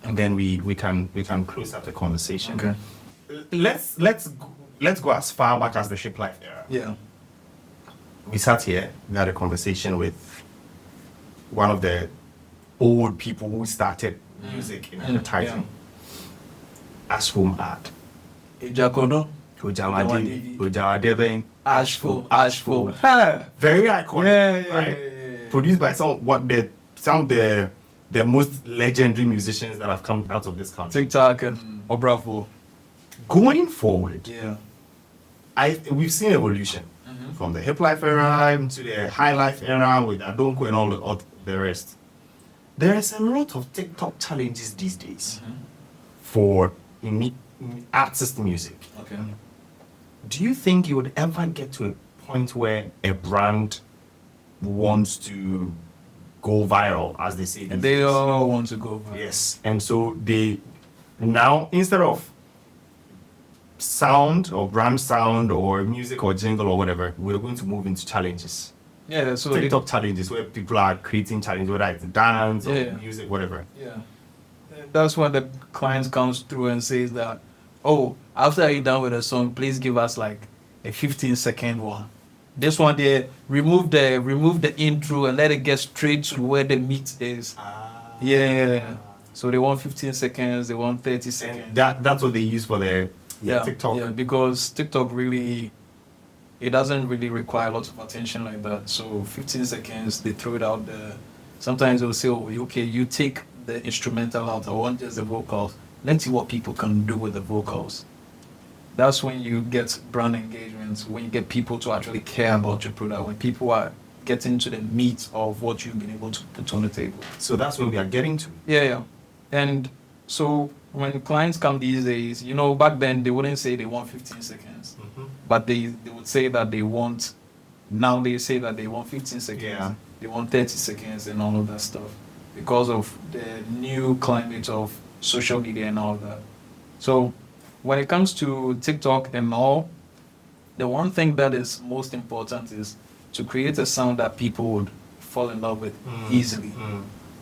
Speaker 2: and then we can close up the conversation.
Speaker 1: Okay.
Speaker 2: Let's go as far back as the ship life era.
Speaker 1: Yeah.
Speaker 2: We sat here, we had a conversation with one of the old people who started music in advertising. Ashful art.
Speaker 1: Ejakono.
Speaker 2: Ojawadebe.
Speaker 1: Ashful.
Speaker 2: Very iconic.
Speaker 1: Yeah,
Speaker 2: right?
Speaker 1: yeah.
Speaker 2: Produced by some of the most legendary musicians that have come out of this country.
Speaker 1: TikTok and Obravo.
Speaker 2: Going forward,
Speaker 1: Yeah.
Speaker 2: we've seen evolution from the hip life era to the high life era with Adonko and all the rest. There is a lot of TikTok challenges these days for artist music.
Speaker 1: Okay.
Speaker 2: Do you think you would ever get to a point where a brand wants to go viral, as they say.
Speaker 1: And they all want to go viral.
Speaker 2: Yes. And so they now, instead of sound or brand sound or music or jingle or whatever, we're going to move into challenges.
Speaker 1: Yeah, so
Speaker 2: TikTok challenges where people are creating challenges, whether it's dance or
Speaker 1: Yeah.
Speaker 2: music, whatever.
Speaker 1: Yeah. That's when the client comes through and says that, oh, after you're done with a song, please give us like a 15-second one. This one there, remove the intro and let it get straight to where the meat is. Yeah. So they want 15 seconds, they want 30 seconds.
Speaker 2: And that's what they use for their TikTok.
Speaker 1: Yeah, because TikTok really, it doesn't really require a lot of attention like that. So 15 seconds, they throw it out there. Sometimes they'll say, oh, okay, you take the instrumental out, I want just the vocals. Let's see what people can do with the vocals. That's when you get brand engagement, when you get people to actually care about your product, when people are getting to the meat of what you've been able to put on the table.
Speaker 2: So that's what we are getting to.
Speaker 1: Yeah. And so when clients come these days, back then they wouldn't say they want 15 seconds, but they would say that they want, now they say that they want 15 seconds, they want 30 seconds and all of that stuff because of the new climate of social media and all that. So when it comes to TikTok and all, the one thing that is most important is to create a sound that people would fall in love with easily.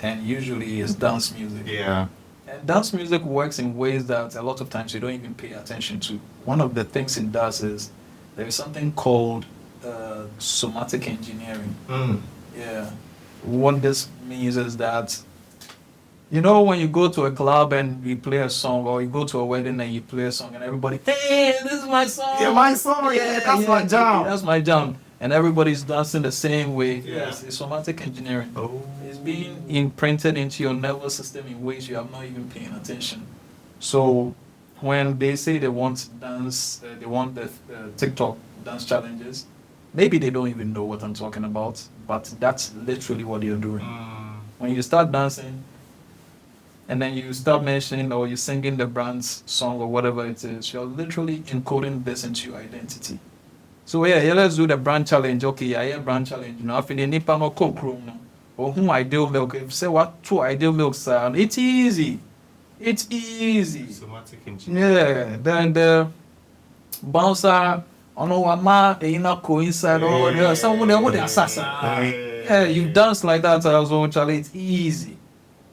Speaker 1: And usually it's dance music.
Speaker 2: Yeah.
Speaker 1: And dance music works in ways that a lot of times you don't even pay attention to. One of the things it does is there is something called somatic engineering. Yeah. What this means is that, when you go to a club and you play a song, or you go to a wedding and you play a song, and everybody, hey, this is my song.
Speaker 2: Yeah, my song. Yeah, that's my jam.
Speaker 1: That's my jam. And everybody's dancing the same way.
Speaker 2: Yeah.
Speaker 1: Yes, it's somatic engineering.
Speaker 2: Oh.
Speaker 1: It's being imprinted into your nervous system in ways you have not even paying attention. So when they say they want dance, they want the TikTok dance challenges, maybe they don't even know what I'm talking about, but that's literally what you're doing. When you start dancing, and then you start mentioning or you're singing the brand's song or whatever it is, you're literally encoding this into your identity. So let's do the brand challenge. Okay, brand challenge. I feel the nipa no cook room. Or whom ideal milk. If you say what two ideal milks are, it's easy. It's easy.
Speaker 2: Somatic engineering.
Speaker 1: Yeah. Then the bouncer, wama, not coincide or someone there with the assassin. Yeah, you dance like that as well, Charlie. It's easy.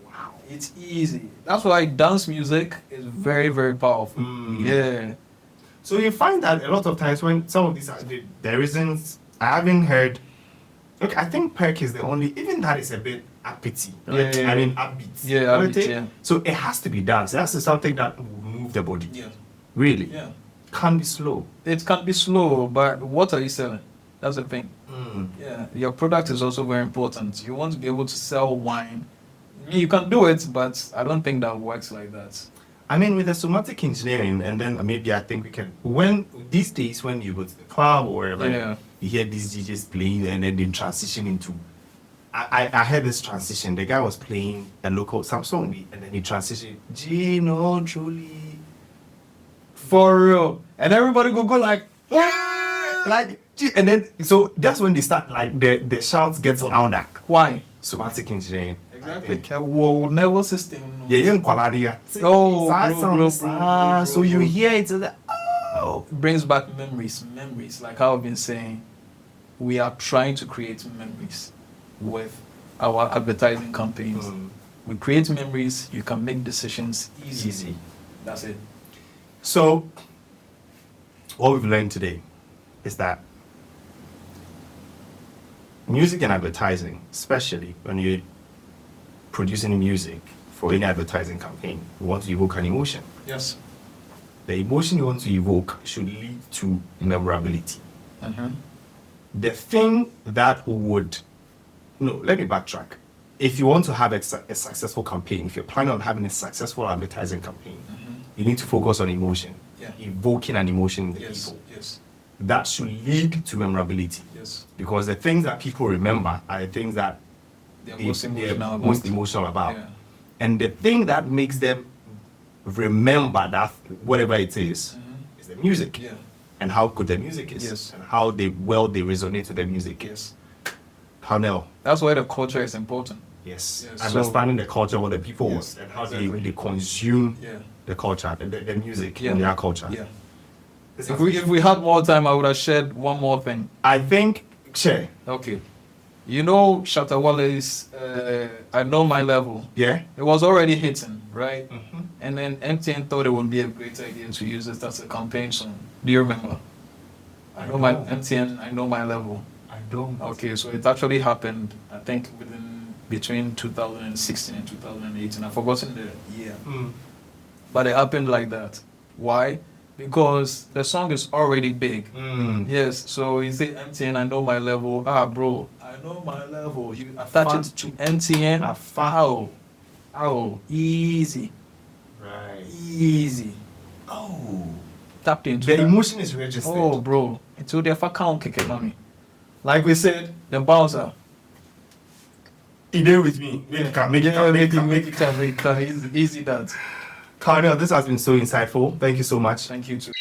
Speaker 1: Wow. It's easy. That's why dance music is very, very powerful. Yeah.
Speaker 2: So you find that a lot of times when some of these are, there isn't, I haven't heard, okay, I think Perk is the only, even that is a bit uppity. Right?
Speaker 1: Yeah.
Speaker 2: I mean, upbeat.
Speaker 1: Yeah, upbeat, yeah.
Speaker 2: So it has to be dance. That's something that will move the body.
Speaker 1: Yeah.
Speaker 2: Really?
Speaker 1: Yeah.
Speaker 2: Can be slow.
Speaker 1: It can be slow, but what are you selling? That's the thing. Yeah. Your product is also very important. You want to be able to sell wine. You can do it, but I don't think that works like that.
Speaker 2: I mean, with the somatic engineering, and then maybe I think we can, when these days when you go to the club or wherever, you hear these DJs playing and then they transition into, I heard this transition. The guy was playing a local song and then he transitioned, Gino, Julie.
Speaker 1: For real. And everybody go like,
Speaker 2: like, and then, so that's when they start, like, the shouts get louder.
Speaker 1: Why?
Speaker 2: Somatic engineering.
Speaker 1: Exactly. Whoa, nervous system.
Speaker 2: Yeah, quality. So you hear it,
Speaker 1: brings back memories. Like I've been saying, we are trying to create memories with our advertising campaigns. We create memories. You can make decisions easy. That's it.
Speaker 2: So, what we've learned today is that music and advertising, especially when you're producing music for any advertising campaign, you want to evoke an emotion.
Speaker 1: Yes.
Speaker 2: The emotion you want to evoke should lead to memorability. The thing that would, let me backtrack. If you want to have a successful campaign, if you're planning on having a successful advertising campaign, you need to focus on emotion, evoking an emotion in the people.
Speaker 1: Yes.
Speaker 2: That should lead to memorability.
Speaker 1: Yes.
Speaker 2: Because the things that people remember are the things that
Speaker 1: They're
Speaker 2: most emotional about.
Speaker 1: Yeah.
Speaker 2: And the thing that makes them remember that whatever it is the music.
Speaker 1: Yeah.
Speaker 2: And how good the music is.
Speaker 1: Yes.
Speaker 2: And how they resonate with the music.
Speaker 1: Yes.
Speaker 2: Cornell.
Speaker 1: That's why the culture is important.
Speaker 2: Yes.
Speaker 1: Yes,
Speaker 2: Understanding the culture, what the people
Speaker 1: Yes,
Speaker 2: want, and how
Speaker 1: exactly.
Speaker 2: they consume
Speaker 1: Yeah.
Speaker 2: the culture, the music
Speaker 1: Yeah.
Speaker 2: in their culture.
Speaker 1: Yeah. If we had more time, I would have shared one more thing.
Speaker 2: I think, share.
Speaker 1: Okay. You know Shatawale's I Know My Level.
Speaker 2: Yeah.
Speaker 1: It was already hitting, right? And then MTN thought it would be a great idea to use it as a campaign song. Do you remember? I know my MTN, I Know My Level.
Speaker 2: I don't.
Speaker 1: Okay, so it actually happened, I think, between 2016 and 2018. I've forgotten the year. But it happened like that. Why? Because the song is already big. Yes, so you say MTN, I Know My Level. Ah, bro, I know my level. You attach it to MTN. Ow. Easy.
Speaker 2: Right.
Speaker 1: Easy.
Speaker 2: Oh.
Speaker 1: Tapped into
Speaker 2: The
Speaker 1: that.
Speaker 2: emotion is registered.
Speaker 1: Oh, bro. It's all the account kick it, mommy. Like we said, the bouncer.
Speaker 2: He there with me. Make it come. Make it come.
Speaker 1: Easy that.
Speaker 2: Cornell, this has been so insightful. Thank you so much.
Speaker 1: Thank you too.